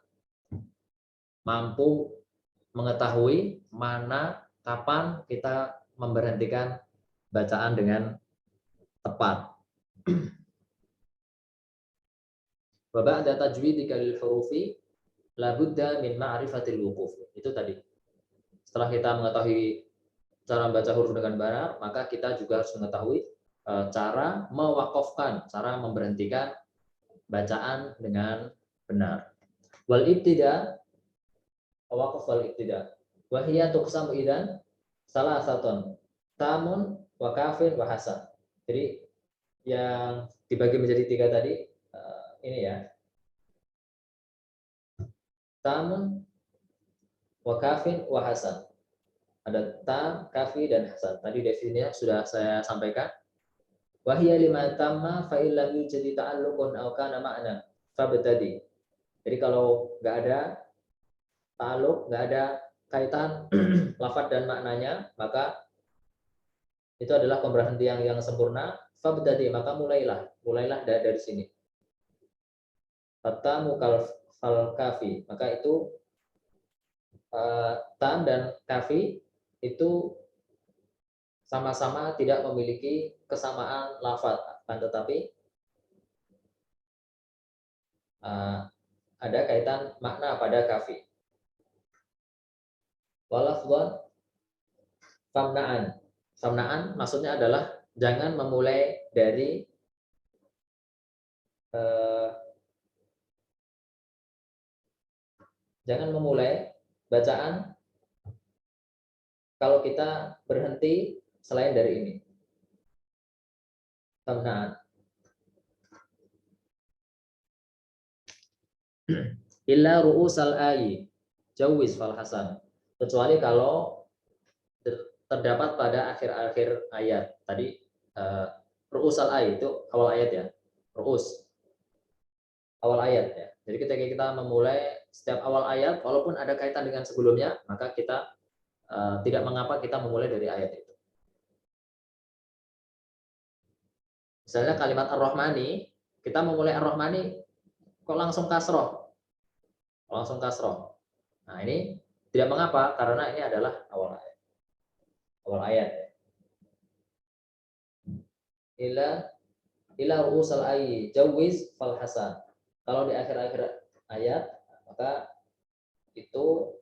mampu mengetahui mana, kapan kita memberhentikan bacaan dengan tepat. Wa ba'da tajwidika lil hurufi la budda min ma'rifatil wuquf. Itu tadi. Setelah kita mengetahui cara membaca huruf dengan benar, maka kita juga harus mengetahui cara mewakafkan, cara memberhentikan bacaan dengan benar. Wal ibtida, waqaf wal ibtida. Wa hiya tuqsamu idzan salasatun, tamun wa kafin wa hasan. Jadi yang dibagi menjadi tiga tadi ini ya. Tamun wa kafin wa hasan. Ada tam, kafi, dan hasan. Tadi definisinya sudah saya sampaikan. Wa hiya lima tamma fa illam yujadi ta'alluqun aw kana ma'na fabtadi. Jadi kalau nggak ada ta'alluq, nggak ada kaitan lafaz dan maknanya, maka itu adalah pemberhentian yang sempurna. Fabtadi, maka mulailah dari sini. Tamu kal kafi, maka itu tam dan kafi itu sama-sama tidak memiliki kesamaan lafaz, tetapi ada kaitan makna pada kafi. Walafdhan famna'an. Famna'an maksudnya adalah jangan memulai dari jangan memulai bacaan kalau kita berhenti selain dari ini. Tamna'an. Illa ru'usal ayi jawiz fal hasan. Kecuali kalau terdapat pada akhir-akhir ayat. Tadi ru'usal ayi itu awal ayat ya. Ru'us. Awal ayat ya. Jadi ketika kita memulai setiap awal ayat, walaupun ada kaitan dengan sebelumnya, maka kita tidak mengapa kita memulai dari ayat itu. Misalnya kalimat Ar-Rahmani, kita memulai Ar-Rahmani kok langsung kasroh. Langsung kasroh. Nah ini tidak mengapa, karena ini adalah awal ayat. awal ayat ya. Ila ru'usal ayyi jawiz fal hasan. Kalau di akhir-akhir ayat maka itu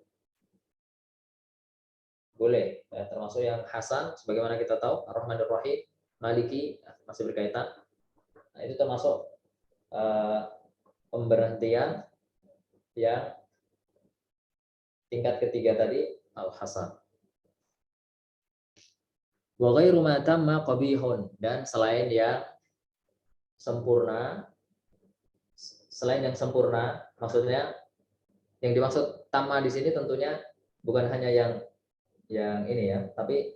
boleh ya, termasuk yang hasan sebagaimana kita tahu Ar-Rahmanir Rahim, Maliki masih berkaitan. Nah, itu termasuk pemberhentian yang tingkat ketiga tadi al-hasan. Wa ghairu ma tamma qabihun, dan selain yang sempurna, maksudnya yang dimaksud tamma di sini tentunya bukan hanya yang ini ya, tapi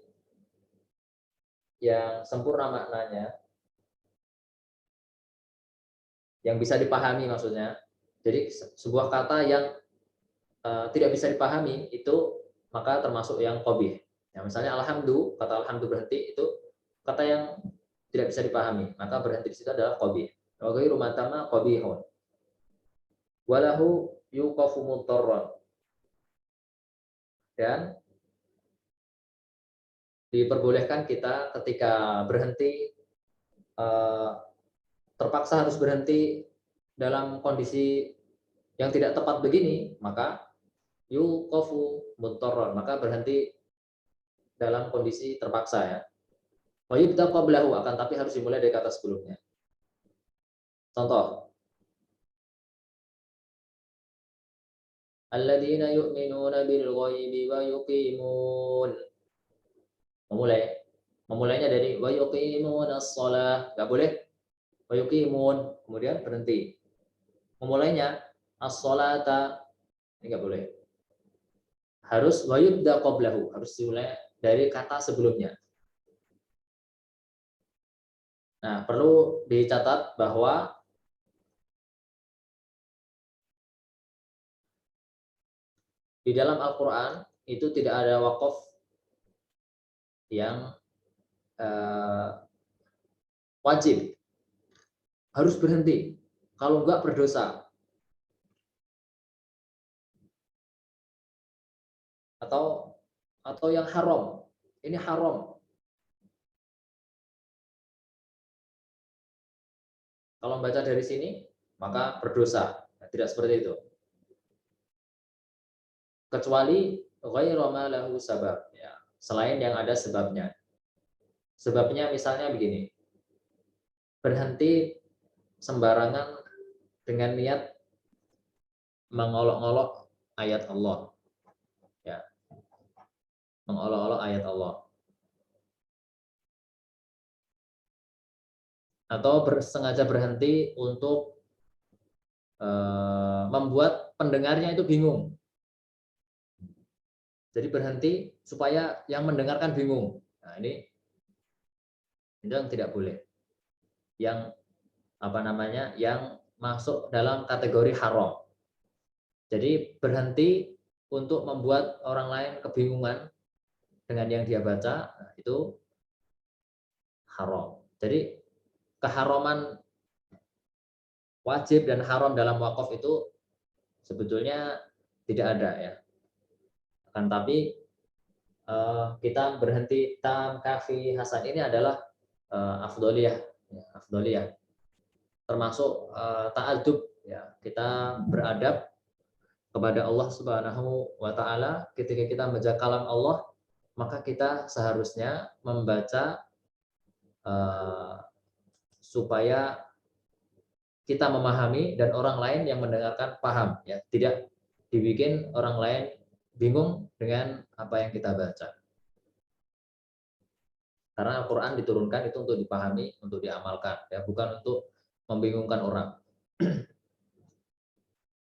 yang sempurna maknanya, yang bisa dipahami maksudnya. Jadi sebuah kata yang tidak bisa dipahami itu maka termasuk yang qabih. Ya, misalnya alhamdu, kata alhamdu berhenti itu kata yang tidak bisa dipahami, maka berhenti di situ adalah qabih. Wa ghairu ma tamma qabihun. Walahu yuqafu mutarran, dan diperbolehkan kita ketika berhenti terpaksa harus berhenti dalam kondisi yang tidak tepat begini, maka yuqafu mutarran, maka berhenti dalam kondisi terpaksa ya. Wa yubda qablahu, akan tapi harus dimulai dari kata sebelumnya. Contoh, alladzina yu'minuna bil ghaibi wa yuqimun. Memulainya dari wa yuqimunas shalah, enggak boleh wa yuqimun kemudian berhenti. Memulainya as-shalata, ini enggak boleh. Harus wa yubda qablahu, harus dimulai dari kata sebelumnya. Nah, perlu dicatat bahwa di dalam Al-Qur'an itu tidak ada waqaf yang wajib, harus berhenti. Kalau enggak berdosa. Atau yang haram. Ini haram. Kalau membaca dari sini maka berdosa. Nah, tidak seperti itu. Kecuali ghairu ma lahu sabab ya, selain yang ada sebabnya. Sebabnya misalnya begini. Berhenti sembarangan dengan niat mengolok-olok ayat Allah. Ya. Mengolok-olok ayat Allah. Atau sengaja berhenti untuk membuat pendengarnya itu bingung. Jadi berhenti supaya yang mendengarkan bingung. Nah, ini yang tidak boleh. Yang yang masuk dalam kategori haram. Jadi berhenti untuk membuat orang lain kebingungan dengan yang dia baca, nah, itu haram. Jadi keharaman wajib dan haram dalam wakaf itu sebetulnya tidak ada ya. Akan tapi kita berhenti tam, kafi, hasan ini adalah afdoliyah, ya, afdoliyah. Termasuk ta'adub ya, kita beradab kepada Allah Subhanahu wa taala ketika kita membaca kalam Allah, maka kita seharusnya membaca supaya kita memahami dan orang lain yang mendengarkan paham ya, tidak dibikin orang lain bingung dengan apa yang kita baca. Karena Al-Qur'an diturunkan itu untuk dipahami, untuk diamalkan ya, bukan untuk membingungkan orang.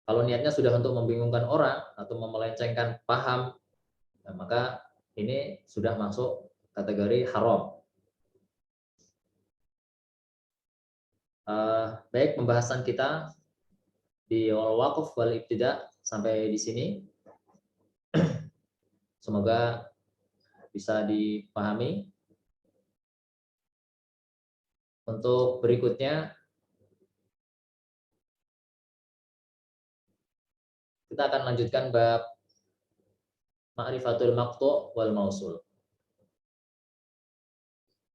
Kalau niatnya sudah untuk membingungkan orang atau memelencengkan paham, nah, maka ini sudah masuk kategori haram. Baik, pembahasan kita di waqf wal ibtida sampai di sini. Semoga bisa dipahami. Untuk berikutnya kita akan lanjutkan bab ma'rifatul maqtu' wal mausul.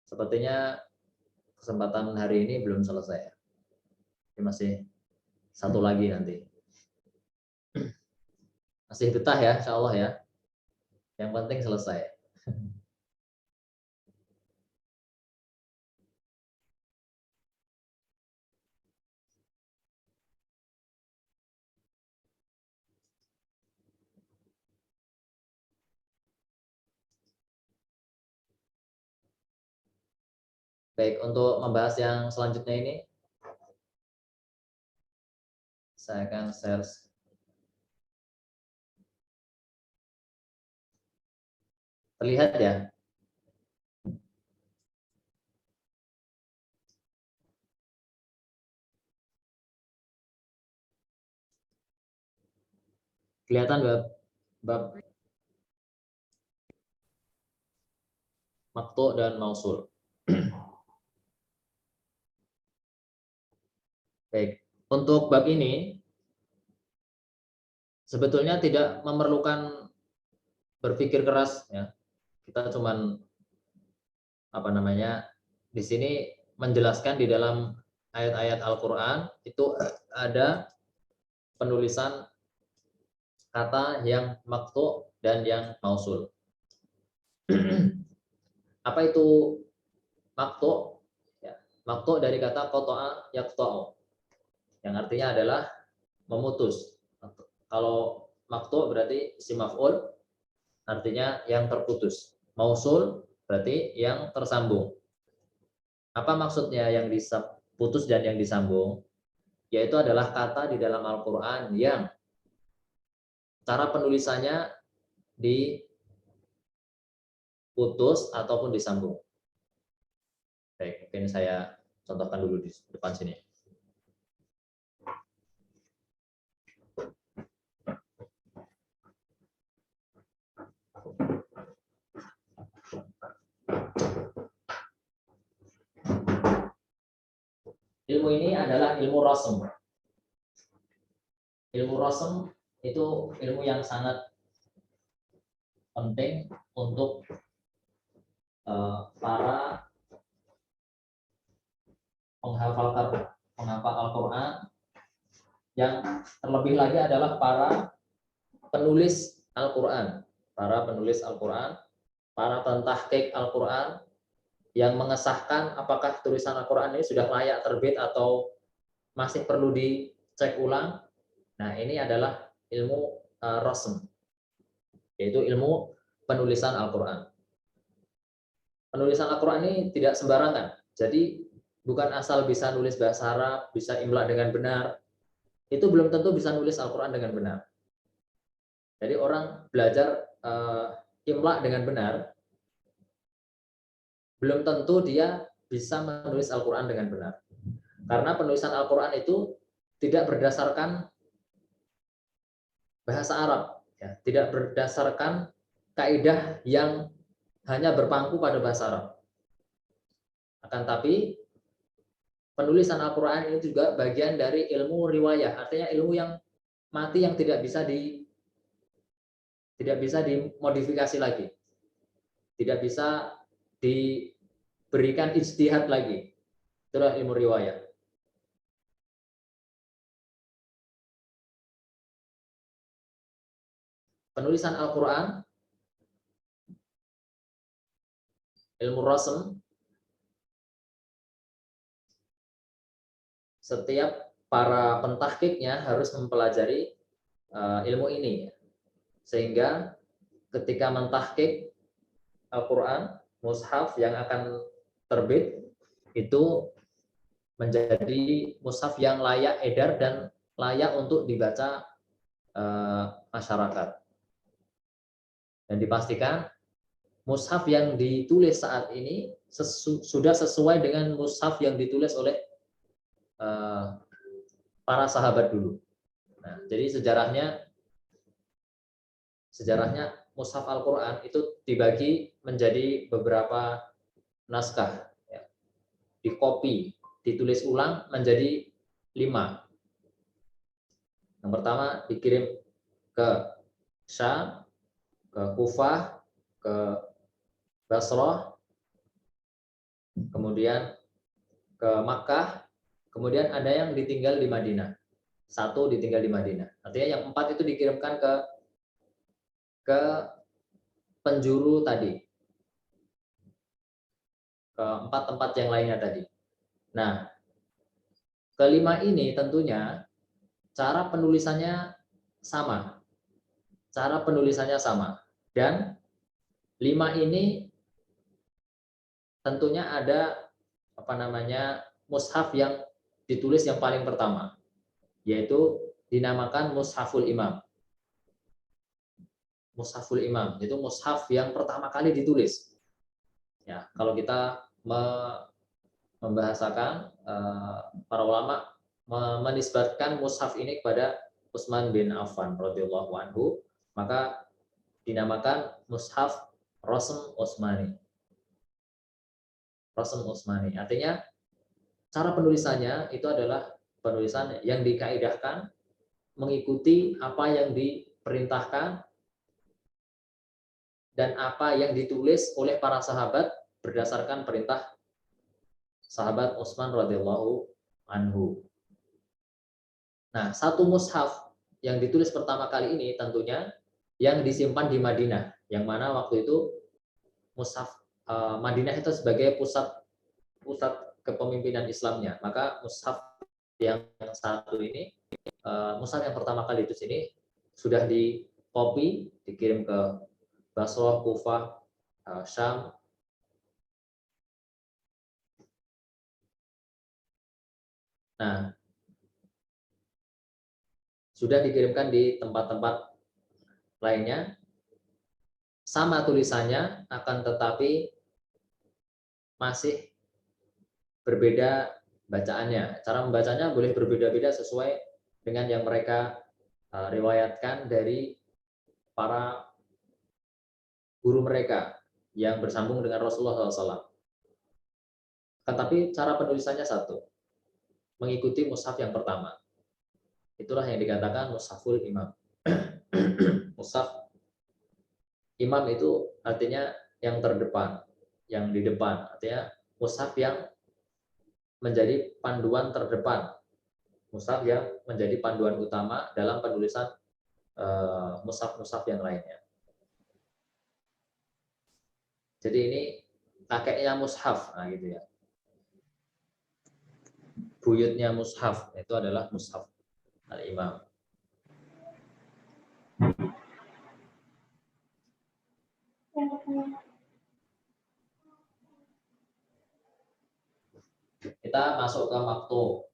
Sepertinya kesempatan hari ini belum selesai. Ini masih satu lagi nanti. Masih betah ya, insya Allah ya. Yang penting selesai. Baik, untuk membahas yang selanjutnya ini, saya akan share. Terlihat ya? Kelihatan bab maktu dan mausul. Baik, untuk bab ini sebetulnya tidak memerlukan berpikir keras ya. Kita cuman di sini menjelaskan di dalam ayat-ayat Al-Qur'an itu ada penulisan kata yang maktu dan yang mausul. Apa itu maktu? Ya, maktu dari kata qata'a yaqta'u, yang artinya adalah memutus. Kalau maktu berarti isim maf'ul, artinya yang terputus. Mausul berarti yang tersambung. Apa maksudnya yang putus dan yang disambung? Yaitu adalah kata di dalam Al-Qur'an yang cara penulisannya diputus ataupun disambung. Baik, mungkin saya contohkan dulu di depan sini. Ilmu ini adalah ilmu rasm. Ilmu rasm itu ilmu yang sangat penting untuk para penghafal Al-Quran, yang terlebih lagi adalah para penulis Al-Quran, para pentahqiq Al-Quran yang mengesahkan apakah tulisan Al-Quran ini sudah layak terbit atau masih perlu dicek ulang. Nah, ini adalah ilmu rasm, yaitu ilmu penulisan Al-Quran. Penulisan Al-Quran ini tidak sembarangan. Jadi bukan asal bisa nulis bahasa Arab, bisa imla dengan benar. Itu belum tentu bisa nulis Al-Quran dengan benar. Jadi orang belajar imla dengan benar, belum tentu dia bisa menulis Al-Quran dengan benar. Karena penulisan Al-Quran itu tidak berdasarkan bahasa Arab, ya, tidak berdasarkan kaidah yang hanya berpangku pada bahasa Arab. Akan tapi penulisan Al-Quran ini juga bagian dari ilmu riwayah, artinya ilmu yang mati yang tidak bisa dimodifikasi lagi, tidak bisa diberikan ijtihad lagi. Itulah ilmu riwayah. Penulisan Al-Quran, ilmu rasm, setiap para pentahqiqnya harus mempelajari ilmu ini, sehingga ketika mentahqiq Al-Quran, mushaf yang akan terbit itu menjadi mushaf yang layak edar dan layak untuk dibaca masyarakat. Dan dipastikan mushaf yang ditulis saat ini sudah sesuai dengan mushaf yang ditulis oleh para sahabat dulu. Nah, jadi sejarahnya mushaf Al-Quran itu dibagi menjadi beberapa naskah, ya. Dikopi, ditulis ulang menjadi 5. Yang pertama dikirim ke Syam, ke Kufah, ke Basrah, kemudian ke Makkah, kemudian ada yang ditinggal di Madinah. 1 ditinggal di Madinah. Artinya yang 4 itu dikirimkan ke penjuru tadi, ke 4 tempat yang lainnya tadi. Nah, kelima ini tentunya cara penulisannya sama. Cara penulisannya sama. Dan 5 ini tentunya ada mushaf yang ditulis yang paling pertama, yaitu dinamakan Mushaful Imam. Mushaful Imam itu mushaf yang pertama kali ditulis. Ya, kalau kita membahasakan, para ulama menisbatkan mushaf ini kepada Utsman bin Affan radhiyallahu anhu, maka dinamakan mushaf Rasm Utsmani. Rasm Utsmani artinya cara penulisannya itu adalah penulisan yang dikaidahkan mengikuti apa yang diperintahkan dan apa yang ditulis oleh para sahabat berdasarkan perintah sahabat Utsman radhiyallahu anhu. Nah, satu mushaf yang ditulis pertama kali ini tentunya yang disimpan di Madinah, yang mana waktu itu mushaf Madinah itu sebagai pusat kepemimpinan Islamnya. Maka mushaf yang satu ini, mushaf yang pertama kali itu sini sudah di copy, dikirim ke Basrah, Kufah, Syam. Nah, sudah dikirimkan di tempat-tempat lainnya, sama tulisannya, akan tetapi masih berbeda bacaannya. Cara membacanya boleh berbeda-beda sesuai dengan yang mereka riwayatkan dari para guru mereka yang bersambung dengan Rasulullah SAW. Tetapi cara penulisannya satu, mengikuti mushaf yang pertama. Itulah yang dikatakan mushaful imam. Mushaf imam itu artinya yang terdepan, yang di depan. Artinya mushaf yang menjadi panduan terdepan. Mushaf yang menjadi panduan utama dalam penulisan mushaf-mushaf yang lainnya. Jadi ini kakeknya mushaf, nah gitu ya. Buyutnya mushaf itu adalah mushaf al-imam. Kita masuk ke maktub.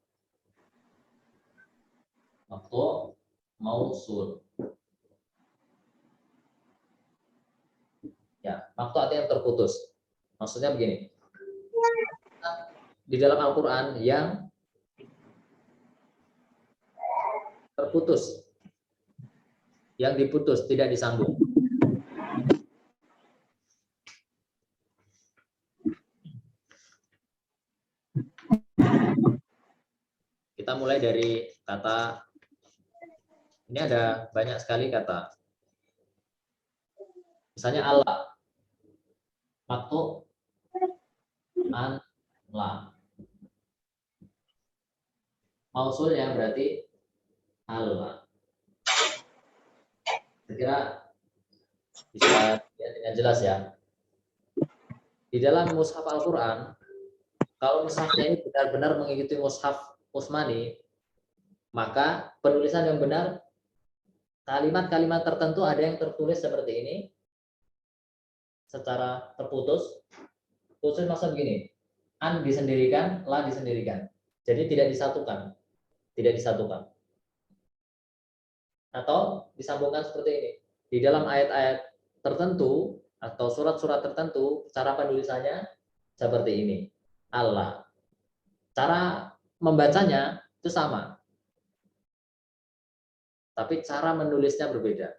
Maktub mausul. Ya, maktub artinya terputus. Maksudnya begini. Di dalam Al-Qur'an yang terputus, yang diputus, tidak disambung. Kita mulai dari kata, ini ada banyak sekali kata. Misalnya Allah, maktub, an, la. Mausul yang berarti Allah. Saya kira bisa dengan jelas ya. Di dalam mushaf Al-Quran, kalau mushafnya ini benar-benar mengikuti mushaf Utsmani, maka penulisan yang benar, kalimat-kalimat tertentu ada yang tertulis seperti ini, secara terputus. Khusus maksud begini, an disendirikan, la disendirikan. Jadi tidak disatukan. Tidak disatukan. Atau disambungkan seperti ini. Di dalam ayat-ayat tertentu atau surat-surat tertentu, cara penulisannya seperti ini. Allah. Cara membacanya itu sama. Tapi cara menulisnya berbeda.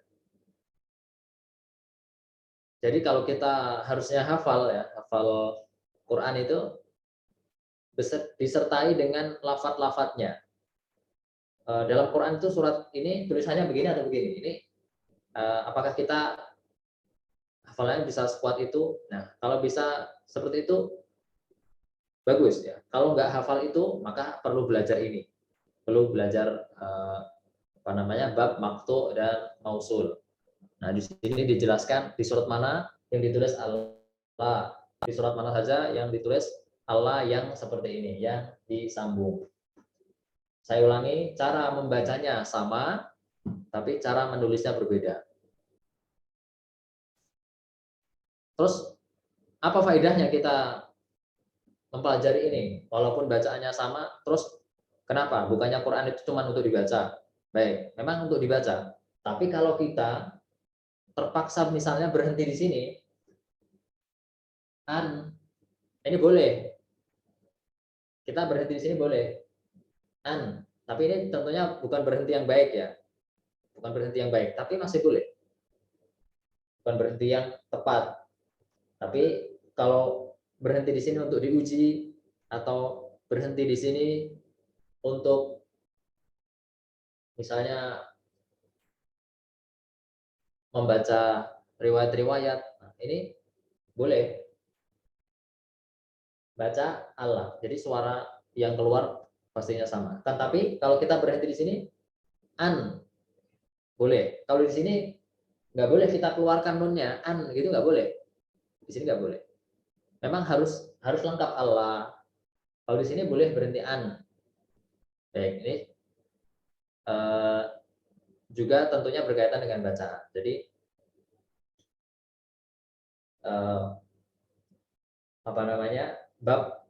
Jadi kalau kita harusnya hafal ya, hafal Quran itu disertai dengan lafadz-lafadznya. Dalam Quran itu surat ini tulisannya begini atau begini. Ini apakah kita hafalannya bisa sekuat itu? Nah, kalau bisa seperti itu, bagus ya. Kalau nggak hafal itu, maka perlu belajar ini. Perlu belajar bab maqtu dan mausul. Nah, di sini dijelaskan di surat mana yang ditulis Allah, di surat mana saja yang ditulis Allah yang seperti ini, yang disambung. Saya ulangi, cara membacanya sama, tapi cara menulisnya berbeda. Terus, apa faedahnya kita mempelajari ini? Walaupun bacaannya sama, terus kenapa? Bukannya Quran itu cuma untuk dibaca. Baik, memang untuk dibaca. Tapi kalau kita terpaksa misalnya berhenti di sini, ini boleh. Kita berhenti di sini boleh. Tapi ini tentunya bukan berhenti yang baik ya. Bukan berhenti yang baik, tapi masih boleh. Bukan berhenti yang tepat. Tapi kalau berhenti di sini untuk diuji atau berhenti di sini untuk misalnya membaca riwayat-riwayat, ini boleh baca Allah. Jadi suara yang keluar pastinya sama. Tapi kalau kita berhenti di sini, boleh. Kalau di sini nggak boleh kita keluarkan nunnya, gitu nggak boleh. Di sini nggak boleh. Memang harus lengkap Allah. Kalau di sini boleh berhenti Baik, ini juga tentunya berkaitan dengan bacaan. Jadi bab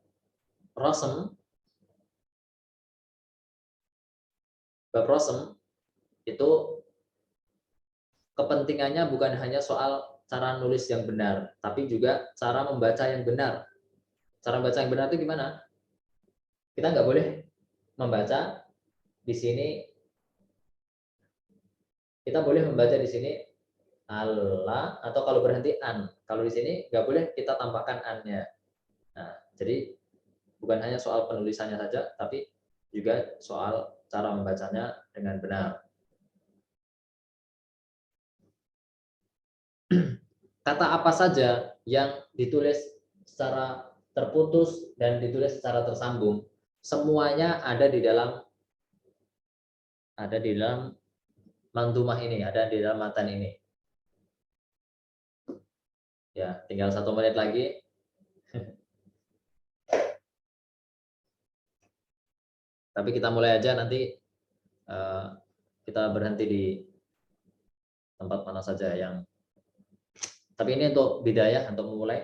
rosem itu kepentingannya bukan hanya soal cara nulis yang benar, tapi juga cara membaca yang benar. Cara membaca yang benar itu gimana? Kita nggak boleh membaca di sini. Kita boleh membaca di sini Allah, atau kalau berhenti Kalau di sini nggak boleh kita tambahkan nya. Nah, jadi bukan hanya soal penulisannya saja, tapi juga soal cara membacanya dengan benar. Kata apa saja yang ditulis secara terputus dan ditulis secara tersambung, semuanya ada di dalam mantumah ini, ada di dalam matan ini. Ya, tinggal 1 menit lagi. Tapi kita mulai aja, nanti kita berhenti di tempat mana saja yang. Tapi ini untuk bidayah, untuk memulai.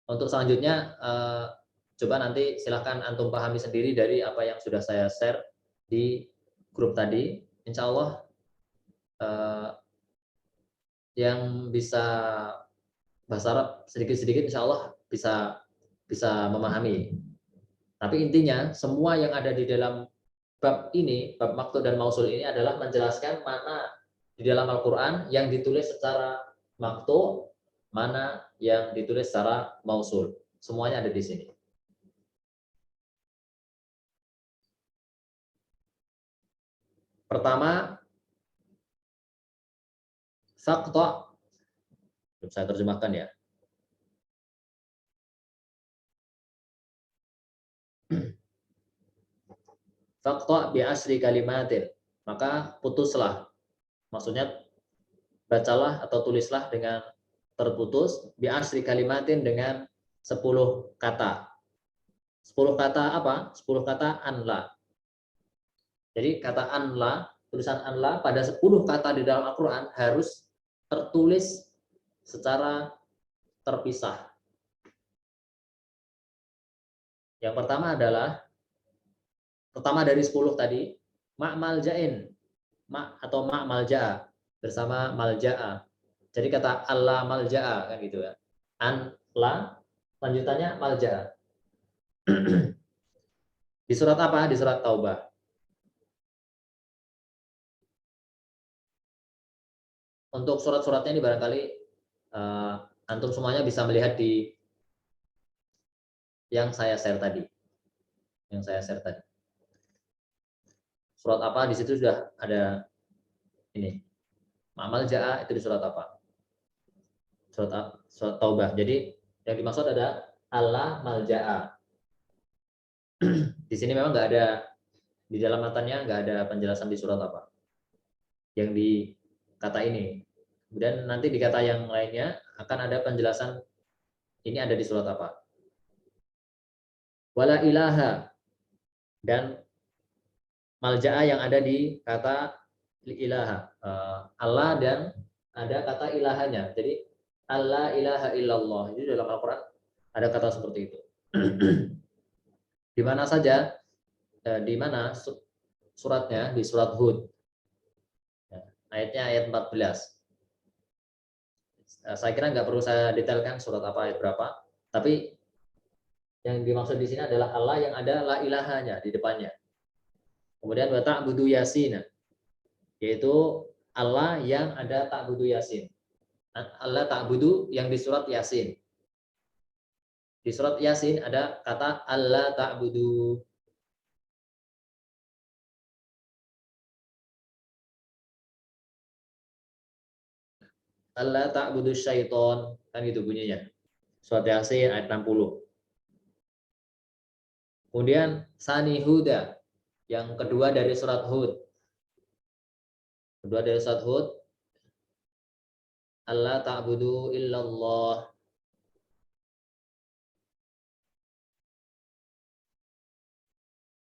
Untuk selanjutnya, coba nanti silahkan antum pahami sendiri dari apa yang sudah saya share di grup tadi. Insya Allah yang bisa bahasa Arab sedikit-sedikit, insya Allah bisa memahami. Tapi intinya semua yang ada di dalam bab ini, bab maktub dan mausul ini adalah menjelaskan mana di dalam Al-Quran yang ditulis secara maktub, mana yang ditulis secara mausul. Semuanya ada di sini. Pertama, faqta. Saya terjemahkan ya. Faqta bi asri kalimatin. Maka putuslah. Maksudnya bacalah atau tulislah dengan terputus bi asri kalimatin dengan 10 kata. 10 kata apa? 10 kata anla. Jadi kata anla, tulisan anla pada 10 kata di dalam Al-Quran harus tertulis secara terpisah. Yang pertama dari 10 tadi, ma'maljain, atau ma'malja'a, bersama malja'a. Jadi kata Allah malja'a, kan gitu ya. Anla, lanjutannya malja'a. Di surat apa? Di surat Taubah. Untuk surat-suratnya ini barangkali antum semuanya bisa melihat di yang saya share tadi. Surat apa? Di situ sudah ada ini. Ma'mal ja'a itu di surat apa? Surat Taubah. Jadi Yang dimaksud ada Allah malja'a. Di sini memang nggak ada, di dalam matanya nggak ada penjelasan di surat apa yang di kata ini. Kemudian nanti di kata yang lainnya akan ada penjelasan ini ada di surat apa. Wala ilaha, dan malja'a yang ada di kata ilaha, Allah, dan ada kata ilahanya. Jadi Allah ilaha illallah, itu dalam Al-Quran ada kata seperti itu. Di mana saja, di mana suratnya, di surat Hud, ayatnya ayat 14. Saya kira nggak perlu saya detailkan surat apa ayat berapa, tapi yang dimaksud di sini adalah Allah yang ada la ilahanya di depannya. Kemudian wa ta'budu yasin, yaitu Allah yang ada ta'budu yasin. Allah ta'budu yang di surat Yasin. Di surat Yasin ada kata Allah ta'budu. Allah ta'budu syaiton, kan gitu bunyinya. Surat Yasin ayat 60. Kemudian Sani Huda, yang kedua dari surat Hud. Kedua dari surat Hud, Allah ta'budu illallah.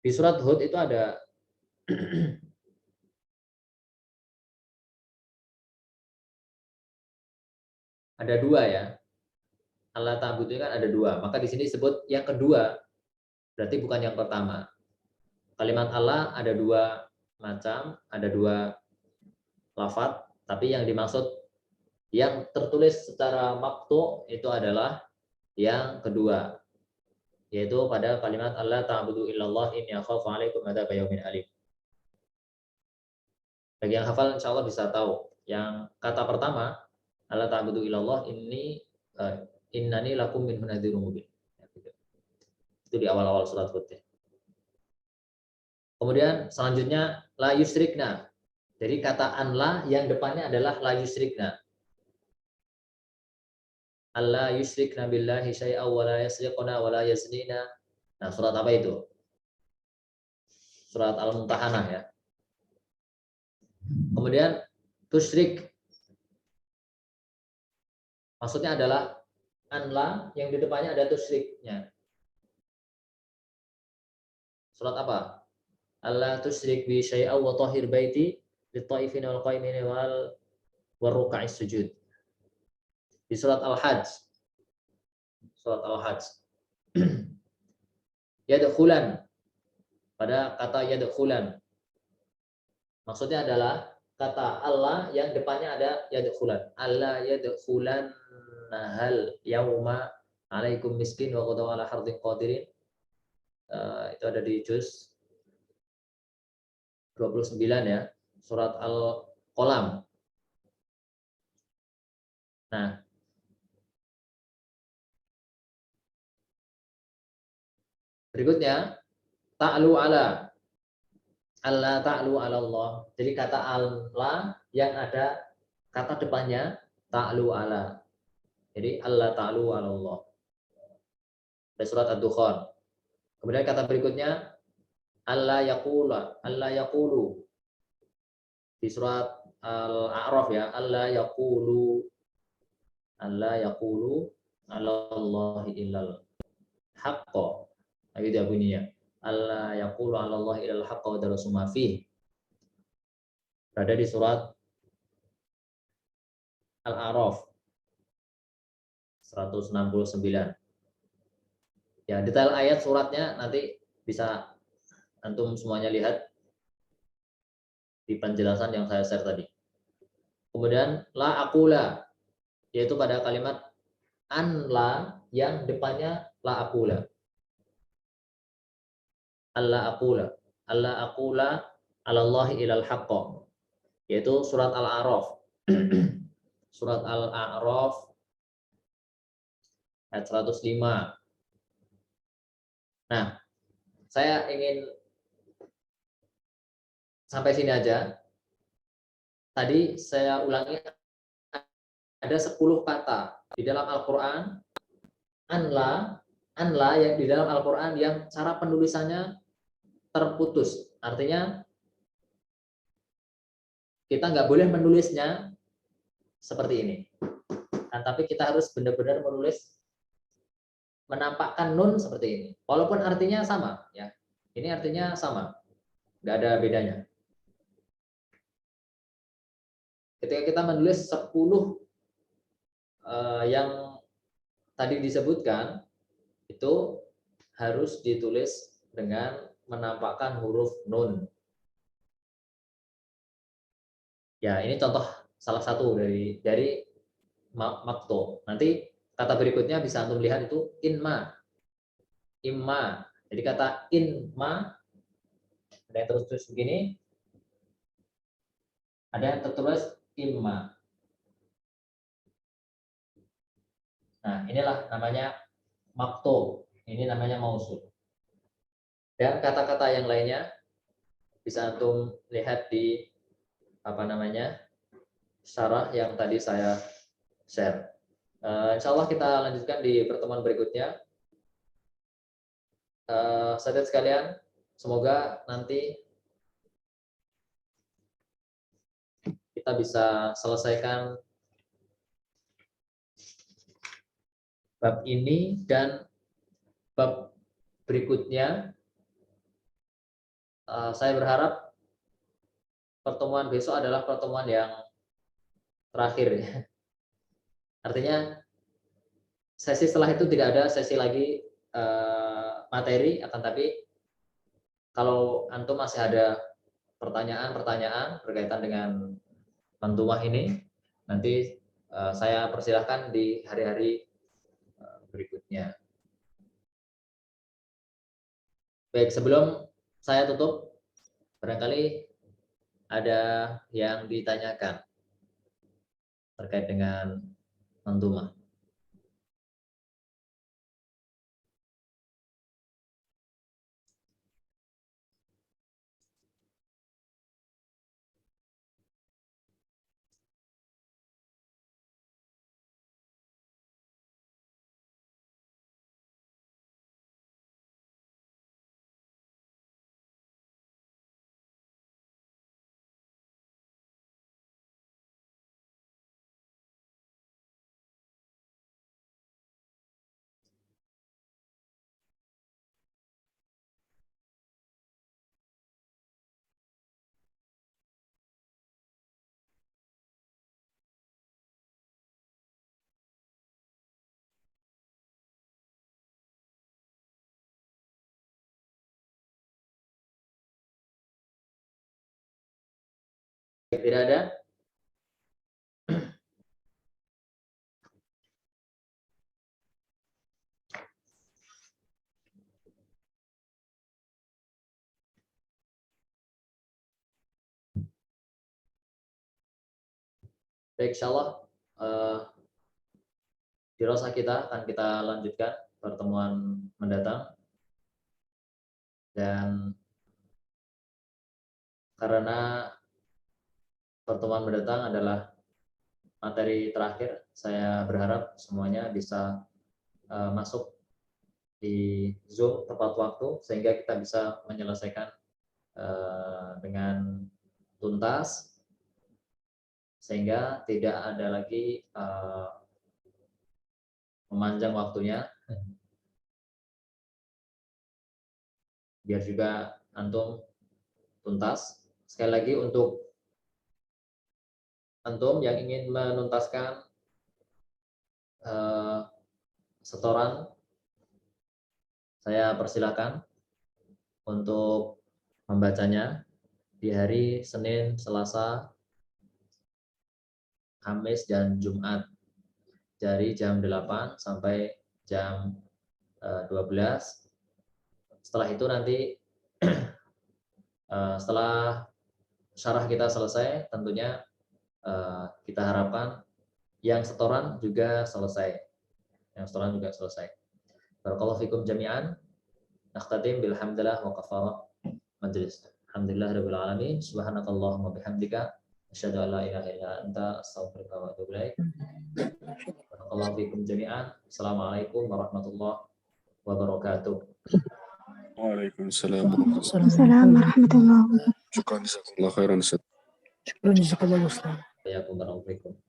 Di surat Hud itu ada ada dua ya. Allah ta'budu kan ada dua. Maka di sini disebut yang kedua, berarti bukan yang pertama. Kalimat Allah ada dua macam, ada dua lafadz, tapi yang dimaksud yang tertulis secara maktu itu adalah yang kedua, yaitu pada kalimat Allah ta'budu illallah inni akhafu 'alaikum adzab yaumin alim. Bagi yang hafal insya Allah bisa tahu. Yang kata pertama Allah ta'budu illallah innani lakum minhu nadhirum mubin. Itu di awal-awal surat Hud. Kemudian selanjutnya la yusrikna. Jadi kata anla yang depannya adalah la yusrikna. Allah yusrikna billahi syai'a wa la yasriqna wa la yaznina. Nah, surat apa itu? Surat Al-Mumtahanah ya. Kemudian tusyrik. Maksudnya adalah anla yang di depannya ada tusyriknya. Surat apa? Allah tusyrik bi syai'a wa tahhir baiti lit-taifin wal qaimin wal ruk'is sujud. Di surat Al-Hajj. Surat Al-Hajj. Yadkhulan. Pada kata yadkhulan. Maksudnya adalah kata Allah yang depannya ada yadkhulan. Allah yadkhulan nahal yauma alaikum miskin wa qadaw ala hardin qadirin. Itu ada di juz 29 ya, surat Al-Qalam. Nah, berikutnya ta'lu ala. Allah ta'lu ala Allah. Jadi kata Allah yang ada kata depannya ta'lu ala. Jadi Allah ta'lu ala Allah. Dari surat Ad-Dukhan. Kemudian kata berikutnya Allah yaqula, Allah yaqulu. Di surat Al-A'raf ya, Allah yaqulu ala Allahi illal haqqa. Nah, itu bunyinya. Allah yaqulu ala Allahi illal haqqa wa darasu ma fihi. Berada di surat Al-A'raf 169. Ya, detail ayat suratnya nanti bisa antum semuanya lihat di penjelasan yang saya share tadi. Kemudian la aqula, yaitu pada kalimat an la yang depannya la aqula. Allah aqula. Allah aqula ala Allahi ilal haqqa. Yaitu surat Al-A'raf. Surat Al-A'raf ayat 105. Nah, saya ingin sampai sini aja. Tadi saya ulangi, ada 10 kata di dalam Al-Quran anla, anla yang di dalam Al-Quran yang cara penulisannya terputus. Artinya kita nggak boleh menulisnya seperti ini. Nah, tapi kita harus benar-benar menulis menampakkan nun seperti ini. Walaupun artinya sama, ya. Ini artinya sama, nggak ada bedanya. Ketika kita menulis 10 yang tadi disebutkan, itu harus ditulis dengan menampakkan huruf nun. Ya, ini contoh salah satu dari makto. Nanti kata berikutnya bisa antum lihat itu inma, imma. Jadi kata inma ada yang tertulis begini, ada yang tertulis imma. Nah, inilah namanya makto. Ini namanya mausul. Dan kata-kata yang lainnya bisa antum lihat di syarah yang tadi saya share. Insya Allah kita lanjutkan di pertemuan berikutnya. Sahabat sekalian, semoga nanti kita bisa selesaikan bab ini dan bab berikutnya. Saya berharap pertemuan besok adalah pertemuan yang terakhir. Artinya sesi setelah itu tidak ada sesi lagi materi, akan tapi kalau antum masih ada pertanyaan-pertanyaan berkaitan dengan mantumah ini, nanti saya persilahkan di hari-hari berikutnya. Baik, sebelum saya tutup, barangkali ada yang ditanyakan terkait dengan mantumah. Tidak ada? Baik, insyaallah dirasa kita akan kita lanjutkan pertemuan mendatang, dan karena pertemuan mendatang adalah materi terakhir, saya berharap semuanya bisa masuk di Zoom tepat waktu sehingga kita bisa menyelesaikan dengan tuntas, sehingga tidak ada lagi memanjang waktunya, biar juga antum tuntas. Sekali lagi untuk antum yang ingin menuntaskan setoran, saya persilakan untuk membacanya di hari Senin, Selasa, Kamis, dan Jumat dari jam 8 sampai jam 12. Setelah itu nanti setelah syarah kita selesai, tentunya kita harapkan yang setoran juga selesai. Barakallahu fikum jami'an. Nakhtatim bilhamdulillah wa kafara majlis. Alhamdulillahirabbil alamin. Subhanakallahumma bihamdika Asyhadu an la ilaha illa anta astaghfiruka wa atubu ilaik. Barakallahu fikum jami'an. Assalamualaikum warahmatullahi wabarakatuh. Waalaikumsalam. Assalamualaikum warahmatullahi wabarakatuh. Syukran, jazakallah khairan, Ustaz. Syukran jazakallah Ustaz. Waalaikumsalam warahmatullahi wabarakatuh.